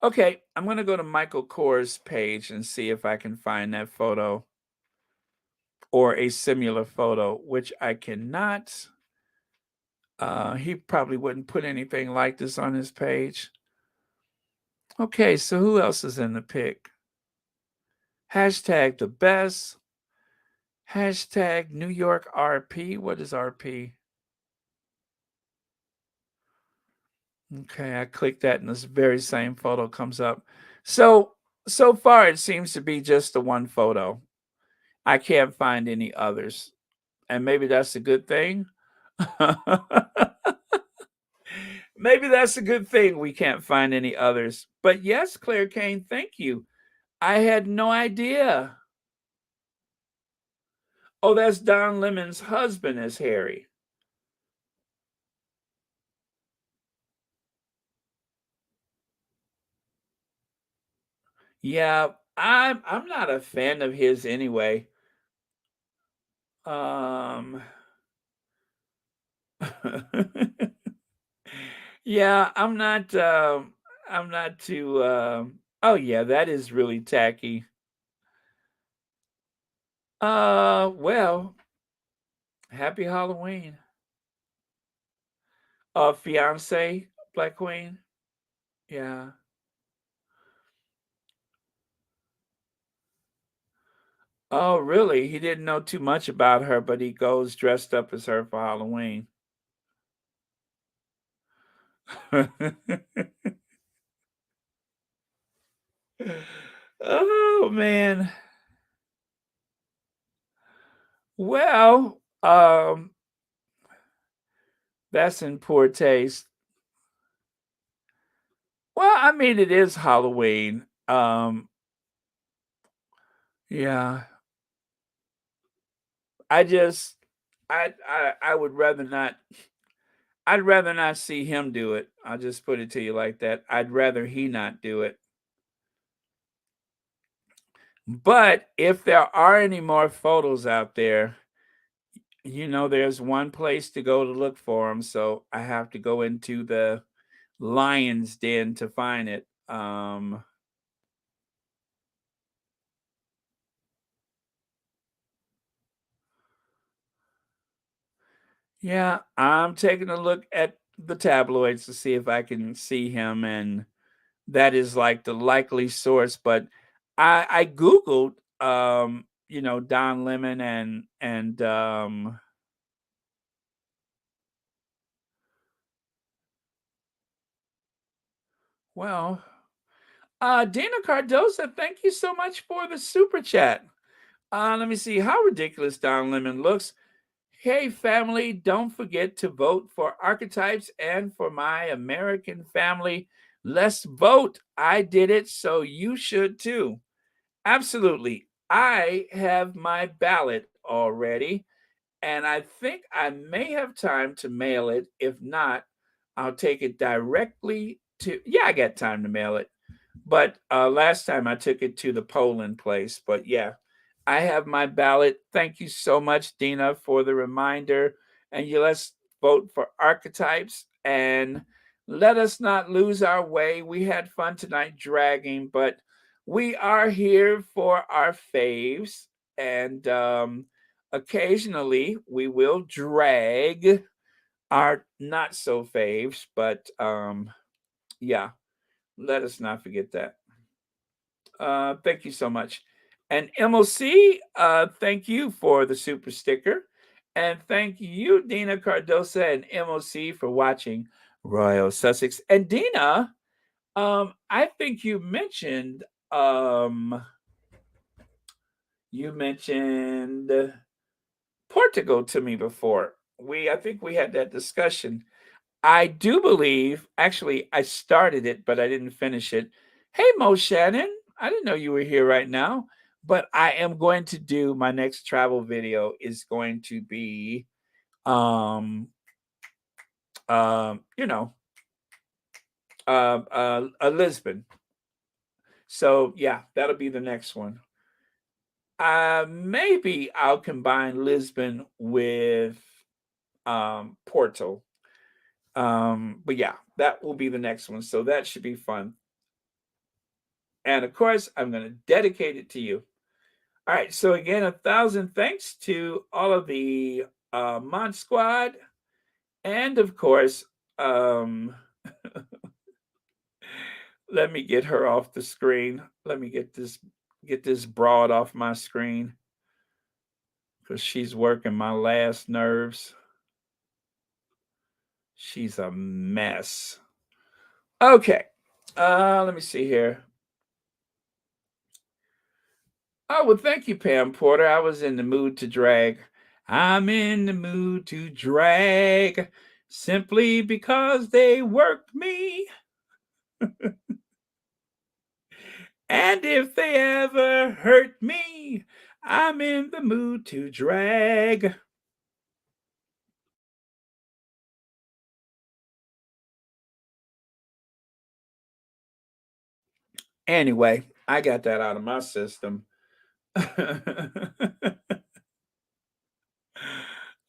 Okay, I'm going to go to Michael Kors' page and see if I can find that photo or a similar photo, which I cannot. He probably wouldn't put anything like this on his page. Okay, so who else is in the pic? Hashtag the best. Hashtag New York RP. What is RP? Okay, I click that and this very same photo comes up. So far it seems to be just the one photo. I can't find any others. And maybe that's a good thing. Maybe that's a good thing we can't find any others. But yes, Claire Kane, thank you. I had no idea. Oh, that's Don Lemon's husband as Harry. Yeah, I'm not a fan of his anyway. Yeah, I'm not too oh yeah, that is really tacky. Well, happy Halloween. Fiance, Black Queen. Yeah. Oh, really? He didn't know too much about her, but he goes dressed up as her for Halloween. Oh man. Well, that's in poor taste. Well, I mean it is Halloween. Yeah. I just I would rather not I'd rather not see him do it. I'll just put it to you like that. I'd rather he not do it. But if there are any more photos out there, there's one place to go to look for them. So I have to go into the lion's den to find it. Yeah, I'm taking a look at the tabloids to see if I can see him, and that is like the likely source. But I googled, Don Lemon and well, Dana Cardoza, thank you so much for the super chat. Let me see how ridiculous Don Lemon looks. Hey, family, don't forget to vote for Archetypes and for my American family. Let's vote. I did it, so you should too. Absolutely. I have my ballot already, and I think I may have time to mail it. If not, I'll take it directly to, yeah, I got time to mail it. But last time I took it to the polling place. But yeah, I have my ballot. Thank you so much, Dina, for the reminder. And let's vote for Archetypes and let us not lose our way. We had fun tonight dragging, but we are here for our faves. And occasionally we will drag our not so faves. But yeah, let us not forget that. Thank you so much. And MOC, thank you for the super sticker. And thank you, Dina Cardosa and MOC, for watching Royal Sussex. And Dina, I think um, you mentioned Portugal to me before. I think we had that discussion. I do believe, actually, I started it, but I didn't finish it. Hey, Mo Shannon, I didn't know you were here right now, but I am going to do my next travel video is going to be, um, you know, Lisbon. So yeah, that'll be the next one. Maybe I'll combine Lisbon with Porto. But yeah, that will be the next one. So that should be fun. And of course, I'm going to dedicate it to you. All right. So again, 1,000 thanks to all of the Mod Squad, and of course, let me get her off the screen. Let me get this broad off my screen because she's working my last nerves. She's a mess. Okay. Let me see here. Oh, well, thank you, Pam Porter. I was in the mood to drag. I'm in the mood to drag simply because they work me. And if they ever hurt me, I'm in the mood to drag. Anyway, I got that out of my system.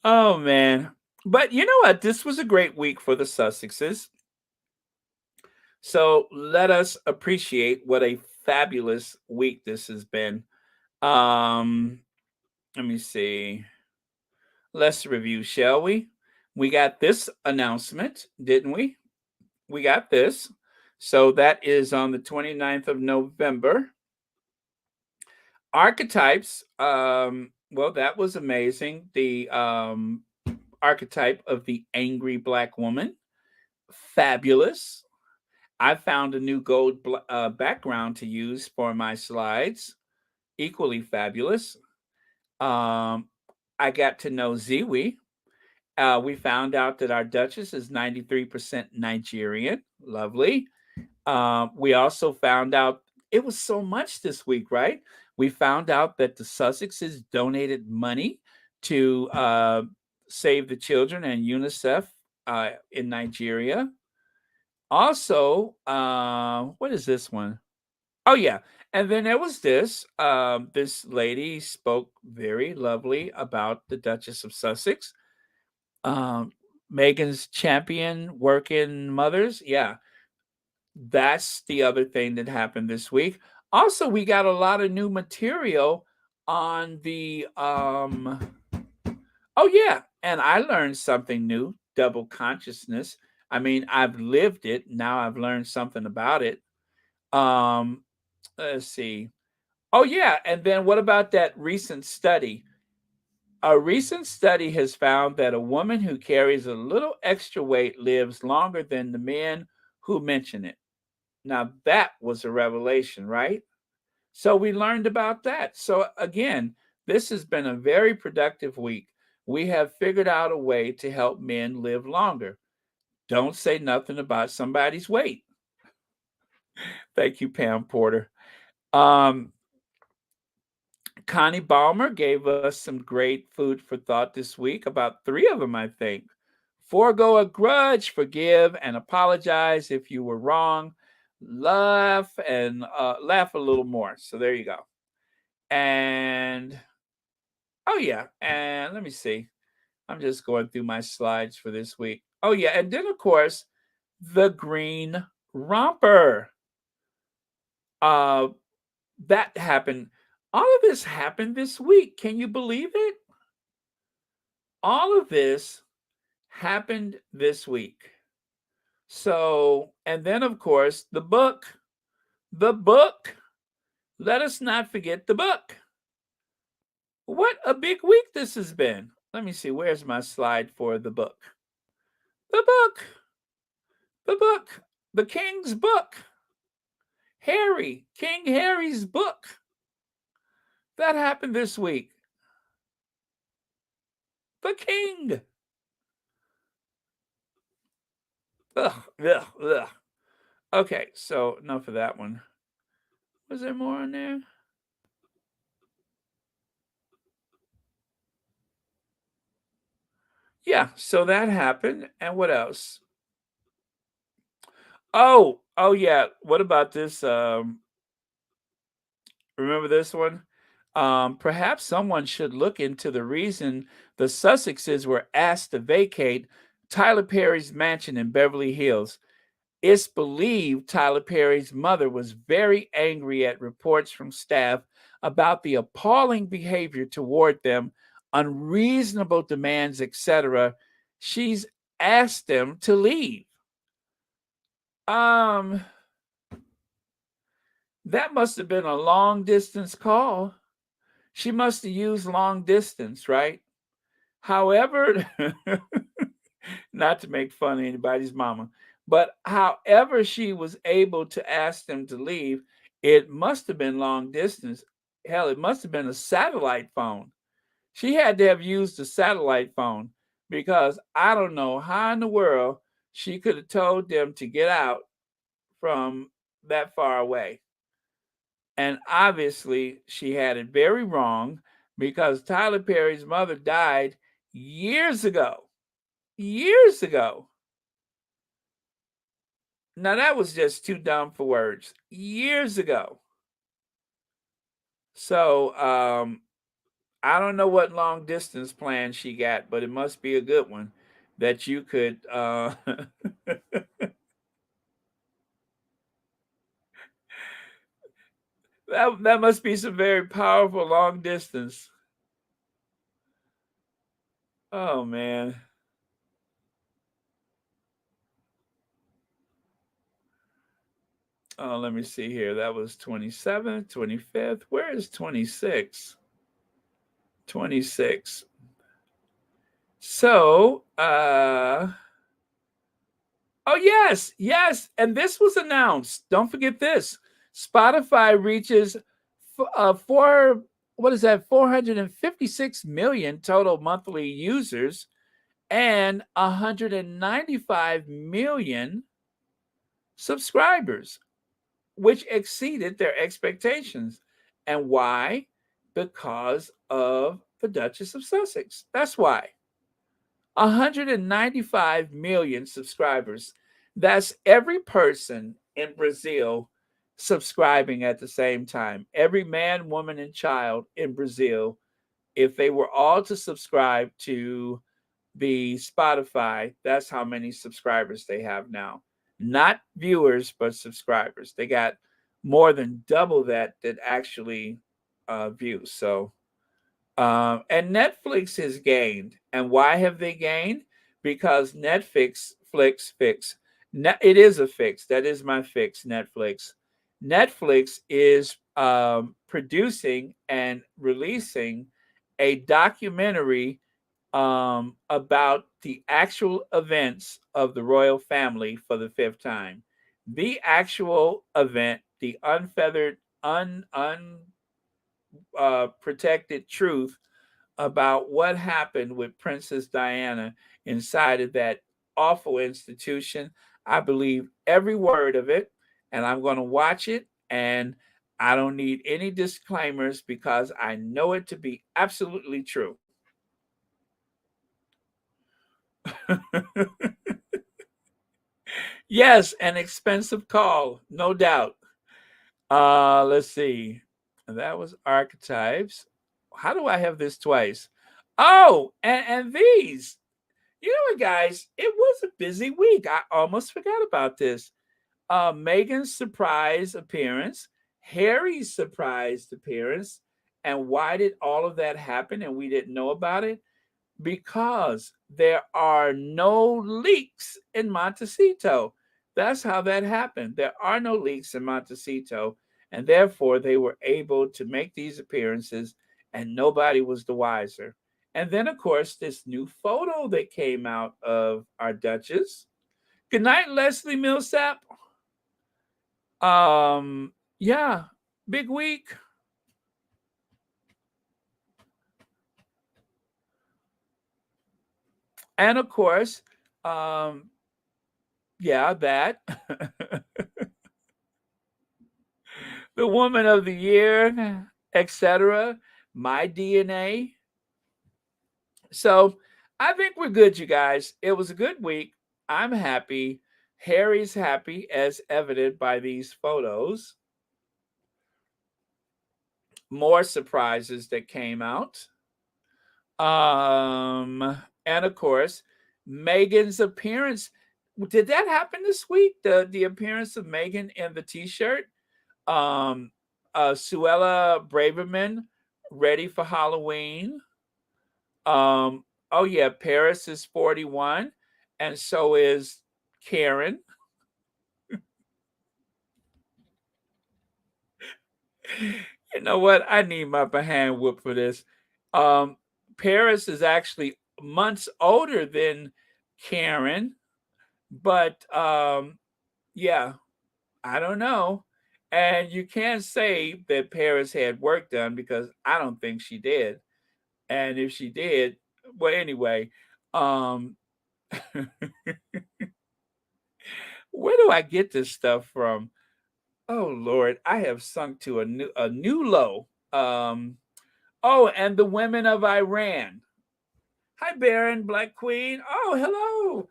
Oh, man. But you know what? This was a great week for the Sussexes. So let us appreciate what a fabulous week this has been. Let me see. Let's review, shall we? We got this announcement, didn't we? We got this. So that is on the 29th of November. Archetypes, well, that was amazing. The archetype of the angry Black woman, fabulous. I found a new gold background to use for my slides, equally fabulous. I got to know Ziwi. We found out that our Duchess is 93% Nigerian. Lovely. We also found out it was so much this week, right? We found out that the Sussexes donated money to Save the Children and UNICEF in Nigeria. Also, what is this one? Oh yeah, and then there was this. This lady spoke very lovely about the Duchess of Sussex. Meghan's champion working mothers. Yeah, that's the other thing that happened this week. Also, we got a lot of new material on the oh yeah, and I learned something new, double consciousness. I mean, I've lived it, now I've learned something about it. Um let's see. Oh yeah, and then what about that recent study? A recent study has found that a woman who carries a little extra weight lives longer than the men who mention it. Now that was a revelation, right? So we learned about that. So again, this has been a very productive week. We have figured out a way to help men live longer. Don't say nothing about somebody's weight. Thank you, Pam Porter. Connie Balmer gave us some great food for thought this week, about 3 of them, I think. Forgo a grudge, forgive, and apologize if you were wrong. Laugh and laugh a little more. So there you go. And oh yeah, and let me see. I'm just going through my slides for this week. Oh yeah, and then of course, the green romper. That happened. All of this happened this week. Can you believe it? All of this happened this week. So, and then of course, the book. Let us not forget the book. What a big week this has been. Let me see, where's my slide for the book? The book. The book, the king's book. Harry, King Harry's book. That happened this week. The king. Ugh, ugh, ugh. Okay, so enough of that one. Was there more on there? Yeah, so that happened. And what else? Oh yeah. What about this? Remember this one? Perhaps someone should look into the reason the Sussexes were asked to vacate Tyler Perry's mansion in Beverly Hills. It's believed Tyler Perry's mother was very angry at reports from staff about the appalling behavior toward them, unreasonable demands, etc. She's asked them to leave. That must have been a long distance call. She must have used long distance, right? However, not to make fun of anybody's mama, but however she was able to ask them to leave, it must have been long distance. Hell, it must have been a satellite phone. She had to have used a satellite phone, because I don't know how in the world she could have told them to get out from that far away. And obviously, she had it very wrong, because Tyler Perry's mother died years ago. Years ago. Now, that was just too dumb for words. Years ago. So, I don't know what long distance plan she got, but it must be a good one that you could. That must be some very powerful long distance. Oh, man. Oh, let me see here. That was 27th, 25th. Where is 26? 26. So, oh, yes. And this was announced. Don't forget this. Spotify reaches what is that? 456 million total monthly users and 195 million subscribers, which exceeded their expectations. And why? Because of the Duchess of Sussex. That's why. 195 million subscribers. That's every person in Brazil subscribing at the same time. Every man, woman, and child in Brazil, if they were all to subscribe to the Spotify, that's how many subscribers they have now. Not viewers, but subscribers. They got more than double that actually views. So, and Netflix has gained. And why have they gained? Because Netflix, it is a fix. That is my fix, Netflix. Netflix is producing and releasing a documentary about the actual events of the royal family for the fifth time. The actual event, the unfeathered, protected truth about what happened with Princess Diana inside of that awful institution. I believe every word of it, and I'm going to watch it, and I don't need any disclaimers because I know it to be absolutely true. Yes, an expensive call, no doubt. Let's see. That was Archetypes. How do I have this twice? Oh, and these. You know what, guys? It was a busy week. I almost forgot about this. Meghan's surprise appearance, Harry's surprise appearance, and why did all of that happen and we didn't know about it? Because there are no leaks in Montecito. That's how that happened. There are no leaks in Montecito, and therefore they were able to make these appearances, and nobody was the wiser. And then, of course, this new photo that came out of our Duchess. Good night, Leslie Millsap. Yeah, big week. And of course, yeah, that. The woman of the year, etc. My DNA. So I think we're good, you guys. It was a good week. I'm happy. Harry's happy, as evident by these photos. More surprises that came out. And of course, Meghan's appearance. Did that happen this week? The appearance of Meghan in the t-shirt. Suella Braverman, ready for Halloween. Oh yeah, Paris is 41, and so is Karen. You know what? I need my behind whoop for this. Paris is actually months older than Karen, but yeah, I don't know. And you can't say that Paris had work done because I don't think she did. And if she did, well, anyway, um, where do I get this stuff from? Oh Lord, I have sunk to a new low. Oh, and the women of Iran. Hi, Baron, Black Queen. Oh, hello.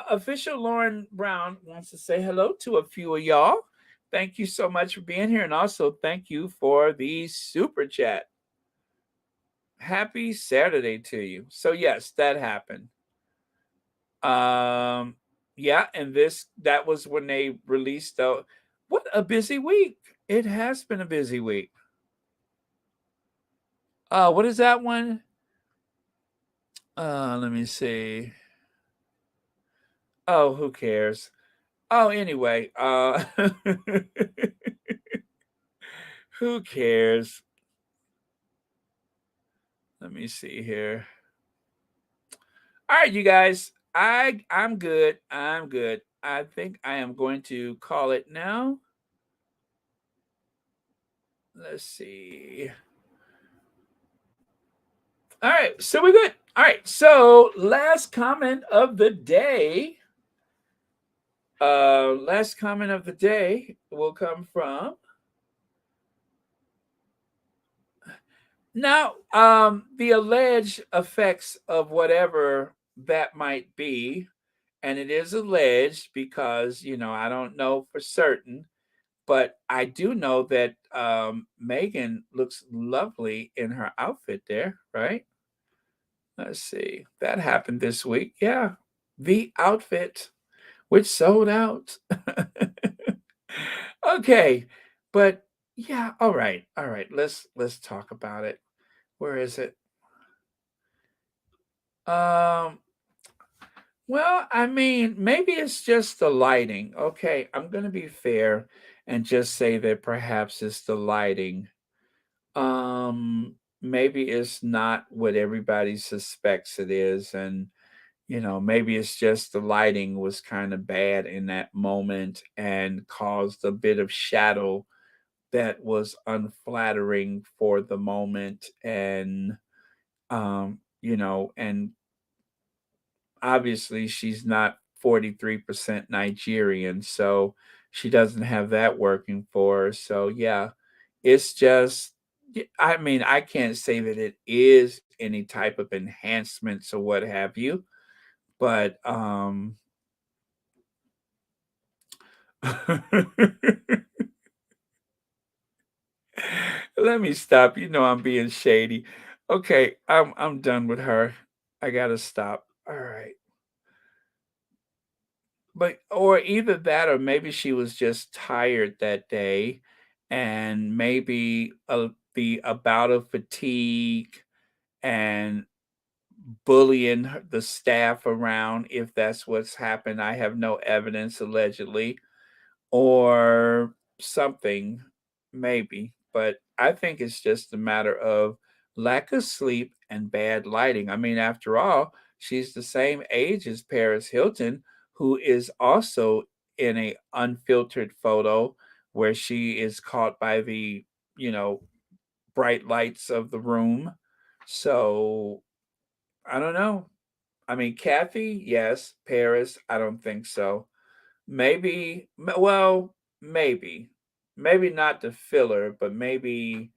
Official Lauren Brown wants to say hello to a few of y'all. Thank you so much for being here, and also thank you for the super chat. Happy Saturday to you. So yes, that happened. Yeah, and that was when they released the. What a busy week! It has been a busy week. What is that one? Let me see. Oh, who cares? Oh, anyway, who cares? Let me see here. All right, you guys. I'm good. I'm good. I think I am going to call it now. Let's see. All right, so we're good. All right, so last comment of the day. Last comment of the day will come from. Now, the alleged effects of whatever that might be, and it is alleged because, I don't know for certain, but I do know that Meghan looks lovely in her outfit there, right? Let's see. That happened this week. Yeah. The outfit, which sold out. Okay. But yeah, all right. All right. Let's talk about it. Where is it? Well, I mean, maybe it's just the lighting. Okay, I'm going to be fair and just say that perhaps it's the lighting. Maybe it's not what everybody suspects it is, and maybe it's just the lighting was kind of bad in that moment and caused a bit of shadow that was unflattering for the moment, and and obviously she's not 43% Nigerian, so she doesn't have that working for her. So yeah, it's just I mean, I can't say that it is any type of enhancements or what have you, but let me stop. I'm being shady. Okay, I'm done with her. I gotta stop. All right. But or either that or maybe she was just tired that day and maybe the bout of fatigue and bullying the staff around, if that's what's happened. I have no evidence, allegedly, or something, maybe. But I think it's just a matter of lack of sleep and bad lighting. I mean, after all, she's the same age as Paris Hilton, who is also in a unfiltered photo where she is caught by the, you know, bright lights of the room. So I don't know. I mean, Kathy, yes. Paris, I don't think so. Maybe, well, maybe not the filler, but maybe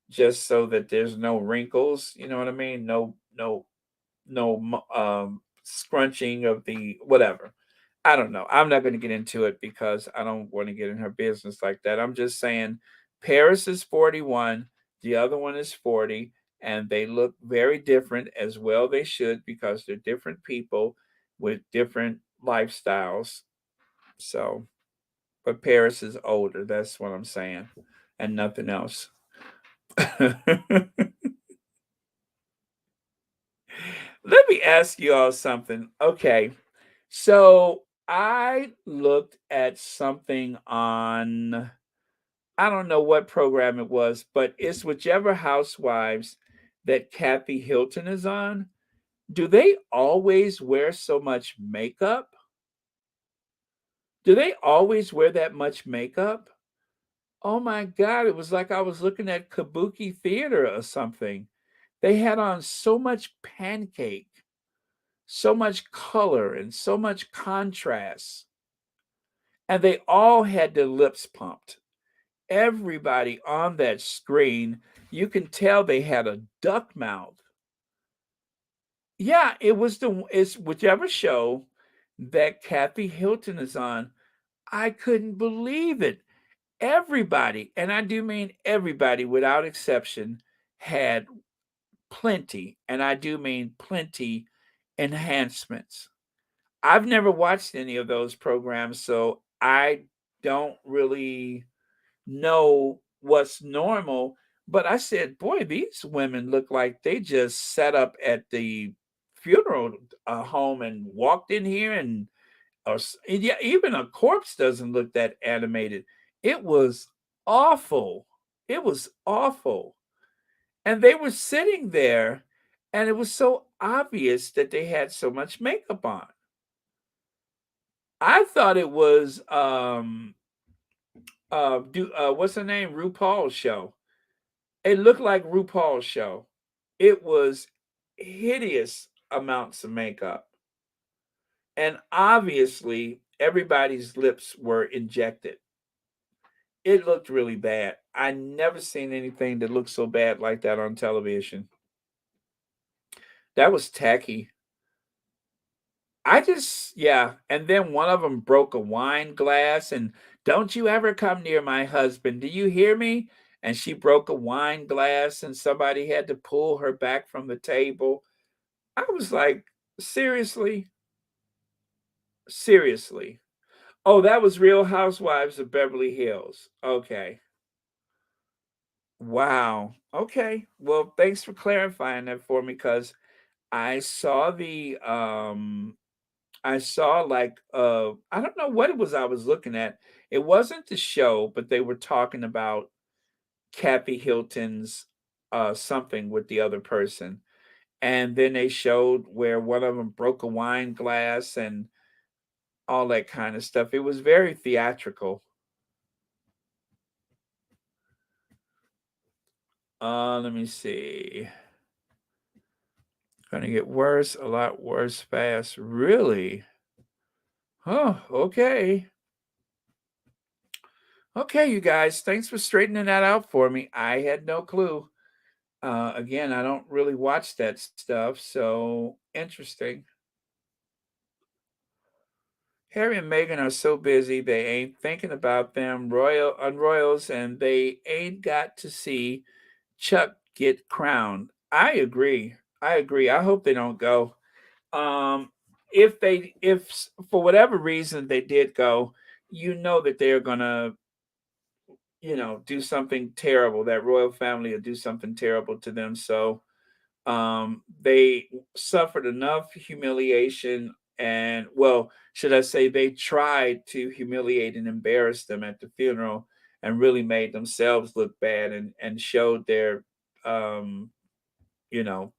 just so that there's no wrinkles. You know what I mean? No scrunching of the whatever. I don't know. I'm not going to get into it because I don't want to get in her business like that. I'm just saying Paris is 41, the other one is 40, and they look very different as well. They should because they're different people with different lifestyles. So, but Paris is older. That's what I'm saying, and nothing else. Let me ask you all something. Okay. So I looked at something on, I don't know what program it was, but it's whichever housewives that Kathy Hilton is on. Do they always wear so much makeup? Do they always wear that much makeup? Oh my God, it was like I was looking at Kabuki theater or something. They had on so much pancake, so much color, and so much contrast. And they all had their lips pumped. Everybody on that screen, you can tell they had a duck mouth. Yeah, it's whichever show that Kathy Hilton is on. I couldn't believe it. Everybody, and I do mean everybody without exception, had plenty, and I do mean plenty enhancements. I've never watched any of those programs, so I don't really know what's normal. But I said, boy, these women look like they just set up at the funeral home and walked in here, and yeah, even a corpse doesn't look that animated. It was awful. It was awful. And they were sitting there, and it was so obvious that they had so much makeup on. I thought it was what's her name? RuPaul's show. It looked like RuPaul's show. It was hideous amounts of makeup. And obviously everybody's lips were injected. It looked really bad. I never seen anything that looked so bad like that on television. That was tacky. Yeah. And then one of them broke a wine glass and don't you ever come near my husband. Do you hear me? And she broke a wine glass and somebody had to pull her back from the table. I was like, seriously? Seriously. Oh, that was Real Housewives of Beverly Hills. Okay. Wow. Okay. Well, thanks for clarifying that for me because I saw I saw like I don't know what it was I was looking at. It wasn't the show, but they were talking about Kathy Hilton's something with the other person. And then they showed where one of them broke a wine glass and all that kind of stuff. It was very theatrical. Let me see. Gonna get worse, a lot worse fast. Really? Oh, okay. Okay, you guys, thanks for straightening that out for me. I had no clue. Again, I don't really watch that stuff, so interesting. Harry and Meghan are so busy they ain't thinking about them royals, and they ain't got to see Chuck get crowned. I agree. I agree. I hope they don't go. Um, if for whatever reason they did go, you know that they're gonna, do something terrible. That royal family will do something terrible to them. So they suffered enough humiliation, and well, should I say they tried to humiliate and embarrass them at the funeral and really made themselves look bad and showed their um, you know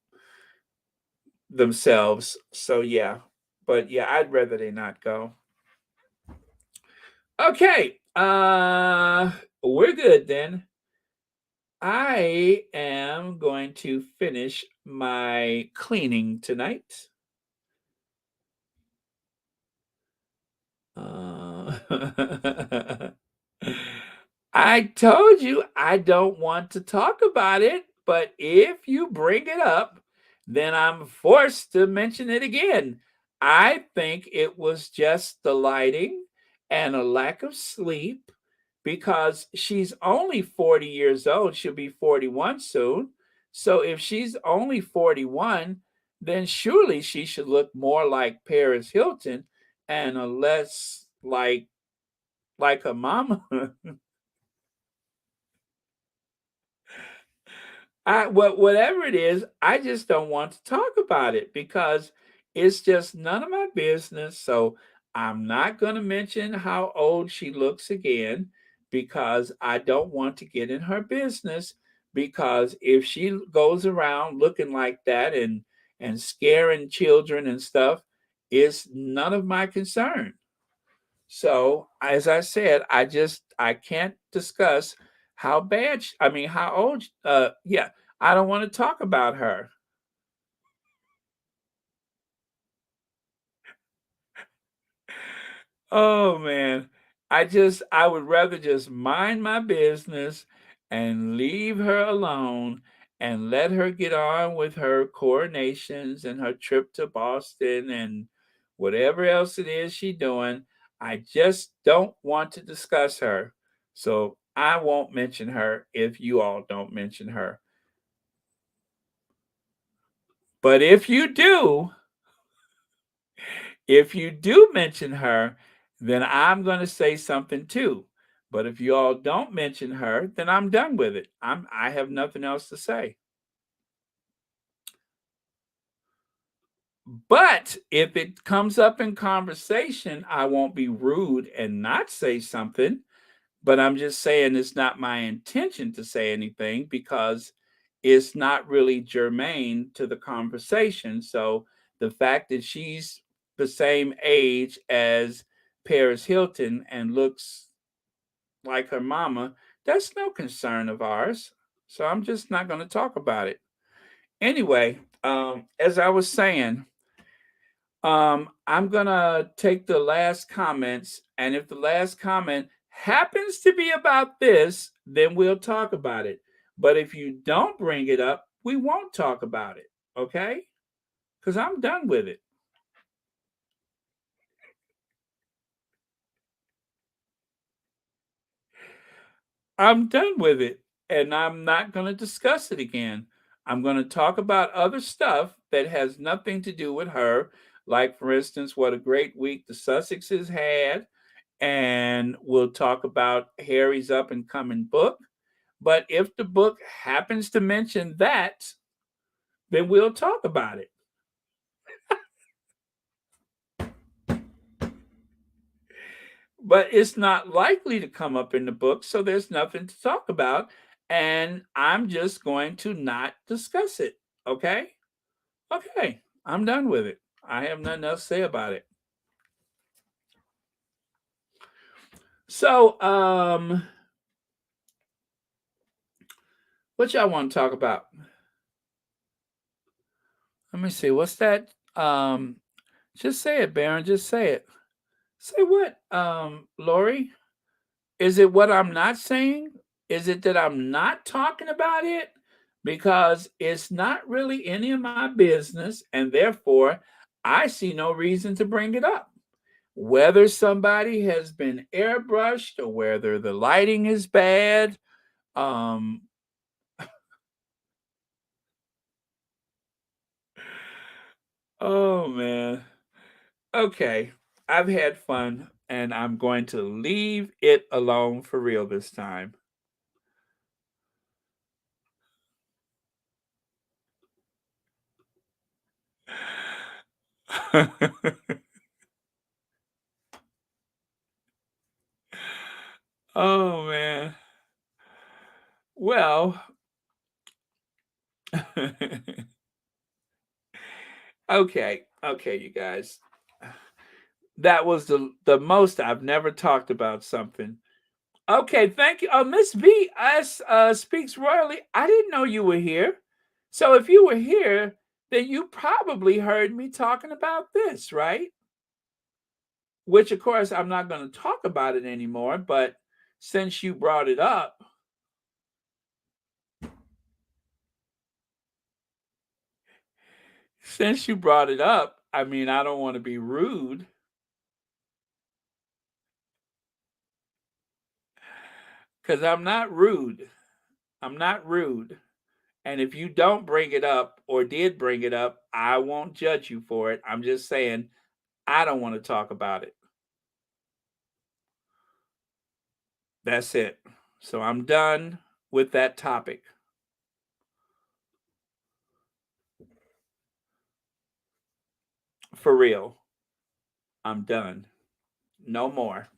themselves. So yeah, But yeah, I'd rather they not go. Okay. We're good then. I am going to finish my cleaning tonight. I told you I don't want to talk about it, but if you bring it up, then I'm forced to mention it again. I think it was just the lighting and a lack of sleep because she's only 40 years old. She'll be 41 soon. So if she's only 41, then surely she should look more like Paris Hilton and a less like a mama. Whatever it is, I just don't want to talk about it because it's just none of my business. So I'm not going to mention how old she looks again because I don't want to get in her business. Because if she goes around looking like that and scaring children and stuff, it's none of my concern. So, as I said, I can't discuss how bad I mean how old yeah, I don't want to talk about her. Oh man. I would rather just mind my business and leave her alone and let her get on with her coronations and her trip to Boston and whatever else it is she's doing. I just don't want to discuss her. So I won't mention her if you all don't mention her. But if you do mention her, then I'm going to say something too. But if you all don't mention her, then I'm done with it. I have nothing else to say. But if it comes up in conversation, I won't be rude and not say something. But I'm just saying it's not my intention to say anything because it's not really germane to the conversation. So the fact that she's the same age as Paris Hilton and looks like her mama, that's no concern of ours. So I'm just not going to talk about it. Anyway, as I was saying, I'm gonna take the last comments, and if the last comment happens to be about this, then we'll talk about it. But if you don't bring it up, we won't talk about it, okay? Because I'm done with it. I'm done with it, and I'm not gonna discuss it again. I'm gonna talk about other stuff that has nothing to do with her, like for instance, what a great week the Sussexes had, and we'll talk about Harry's up and coming book. But if the book happens to mention that, then we'll talk about it. But it's not likely to come up in the book, so there's nothing to talk about. And I'm just going to not discuss it. Okay? Okay. I'm done with it. I have nothing else to say about it. So, what y'all want to talk about? Let me see. What's that? Just say it, Baron. Just say it. Say what, Lori? Is it what I'm not saying? Is it that I'm not talking about it? Because it's not really any of my business, and therefore I see no reason to bring it up. Whether somebody has been airbrushed or whether the lighting is bad, um, oh man. Okay, I've had fun and I'm going to leave it alone for real this time. Oh man. Well, okay, you guys. That was the most I've never talked about something. Okay, thank you. Oh, Miss V speaks royally. I didn't know you were here. So if you were here, then you probably heard me talking about this, right? Which, of course, I'm not going to talk about it anymore. But since you brought it up, I mean, I don't want to be rude. Because I'm not rude. I'm not rude. And if you don't bring it up or did bring it up, I won't judge you for it. I'm just saying I don't want to talk about it. That's it. So I'm done with that topic. For real. I'm done. No more.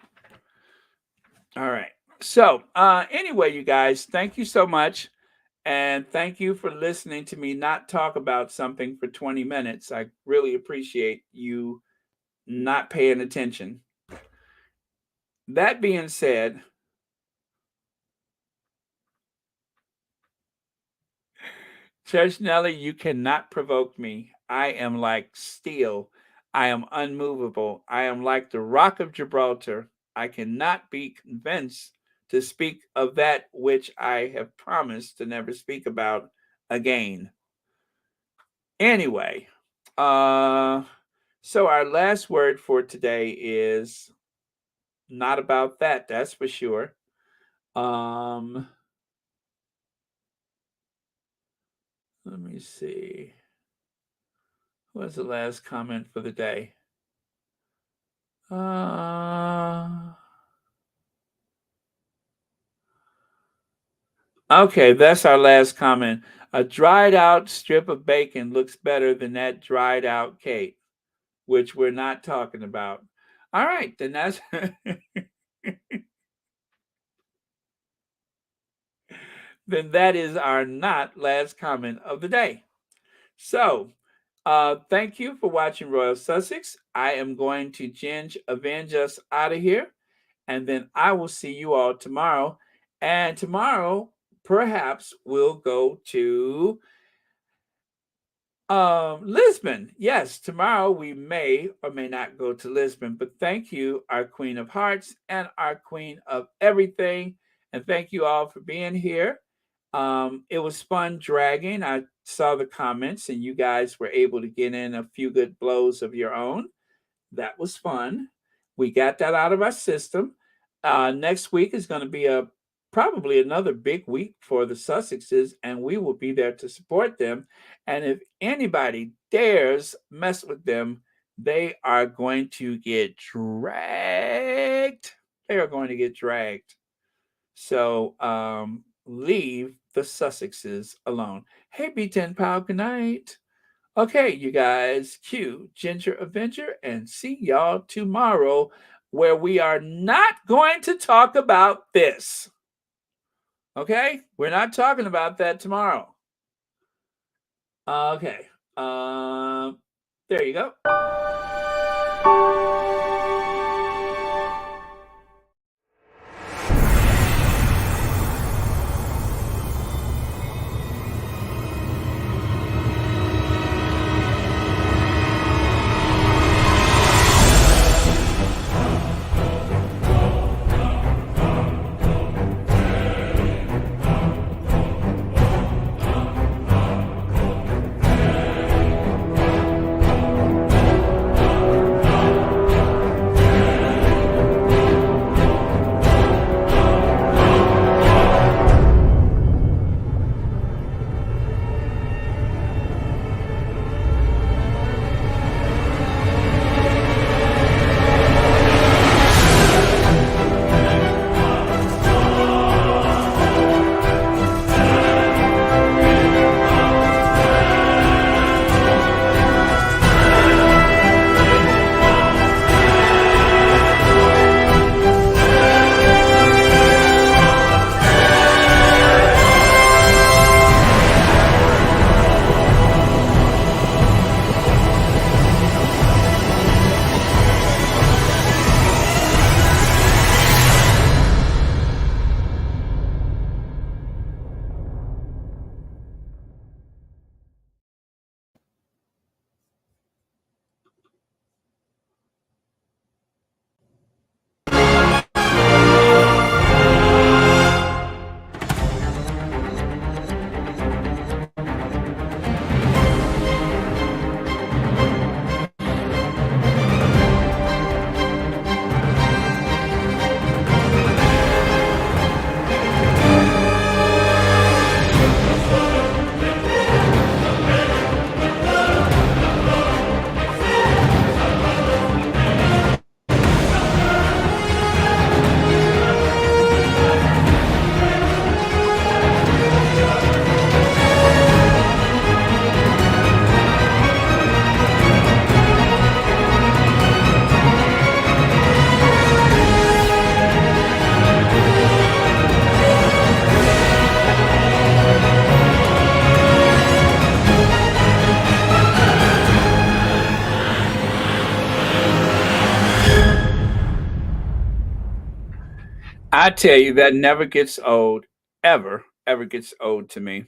All right. So anyway, you guys, thank you so much. And thank you for listening to me not talk about something for 20 minutes. I really appreciate you not paying attention. That being said, Church Nelly, you cannot provoke me. I am like steel. I am unmovable. I am like the rock of Gibraltar. I cannot be convinced to speak of that which I have promised to never speak about again. Anyway, so our last word for today is not about that, that's for sure. Let me see. What's the last comment for the day? Okay, that's our last comment. A dried out strip of bacon looks better than that dried out cake, which we're not talking about. All right, then that's then that is our not last comment of the day. So thank you for watching Royal Sussex. I am going to avenge us out of here, and then I will see you all tomorrow. And tomorrow, perhaps we'll go to Lisbon. Yes, tomorrow we may or may not go to Lisbon, but thank you, our Queen of Hearts and our Queen of Everything. And thank you all for being here. It was fun dragging. I saw the comments and you guys were able to get in a few good blows of your own. That was fun. We got that out of our system. Next week is going to be probably another big week for the Sussexes, and we will be there to support them. And if anybody dares mess with them, they are going to get dragged. They are going to get dragged. So leave the Sussexes alone. Hey, B10 Pal, good night. Okay, you guys, cue Ginger Avenger, and see y'all tomorrow, where we are not going to talk about this. Okay? We're not talking about that tomorrow. Okay. There you go. I tell you, that never gets old, ever gets old to me.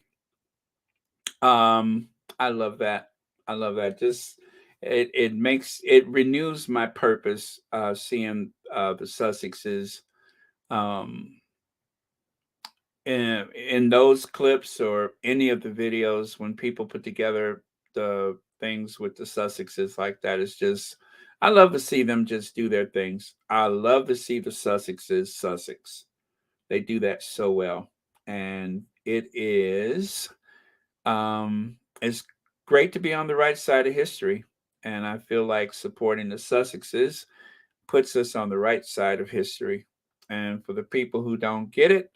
Um, I love that. I love that. Just it renews my purpose. Seeing the Sussexes um, in those clips or any of the videos when people put together the things with the Sussexes like that. It's just I love to see them just do their things. I love to see the Sussexes Sussex. They do that so well, and it's great to be on the right side of history. And I feel like supporting the Sussexes puts us on the right side of history. And for the people who don't get it,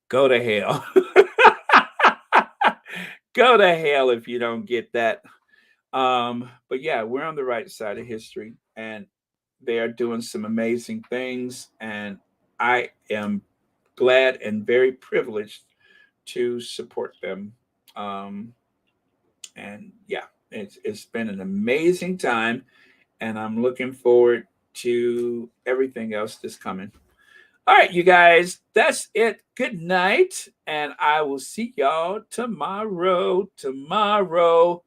go to hell. Go to hell if you don't get that. But yeah, we're on the right side of history, and they are doing some amazing things. And I am glad and very privileged to support them. Um, and yeah, it's been an amazing time, and I'm looking forward to everything else that's coming. All right, you guys, that's it. Good night, and I will see y'all tomorrow. Tomorrow.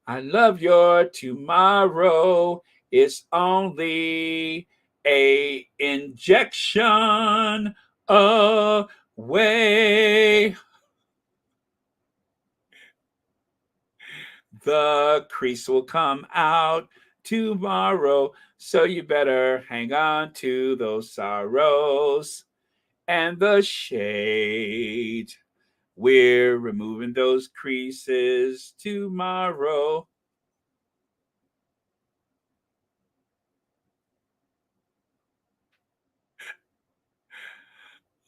I love your tomorrow. It's only a injection away. The crease will come out tomorrow, so you better hang on to those sorrows and the shade. We're removing those creases tomorrow.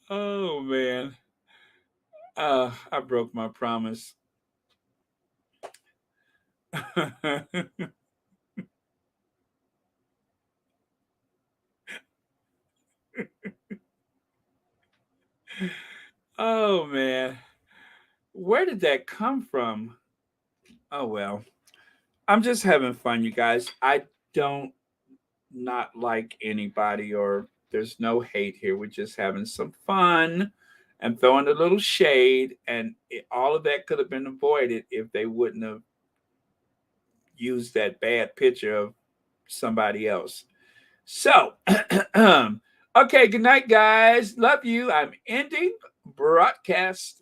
Oh man. I broke my promise. Oh man. Where did that come from? Oh well. I'm just having fun, you guys. I don't not like anybody or there's no hate here. We're just having some fun and throwing a little shade. And all of that could have been avoided if they wouldn't have used that bad picture of somebody else. So, okay, good night, guys. Love you. I'm ending broadcast.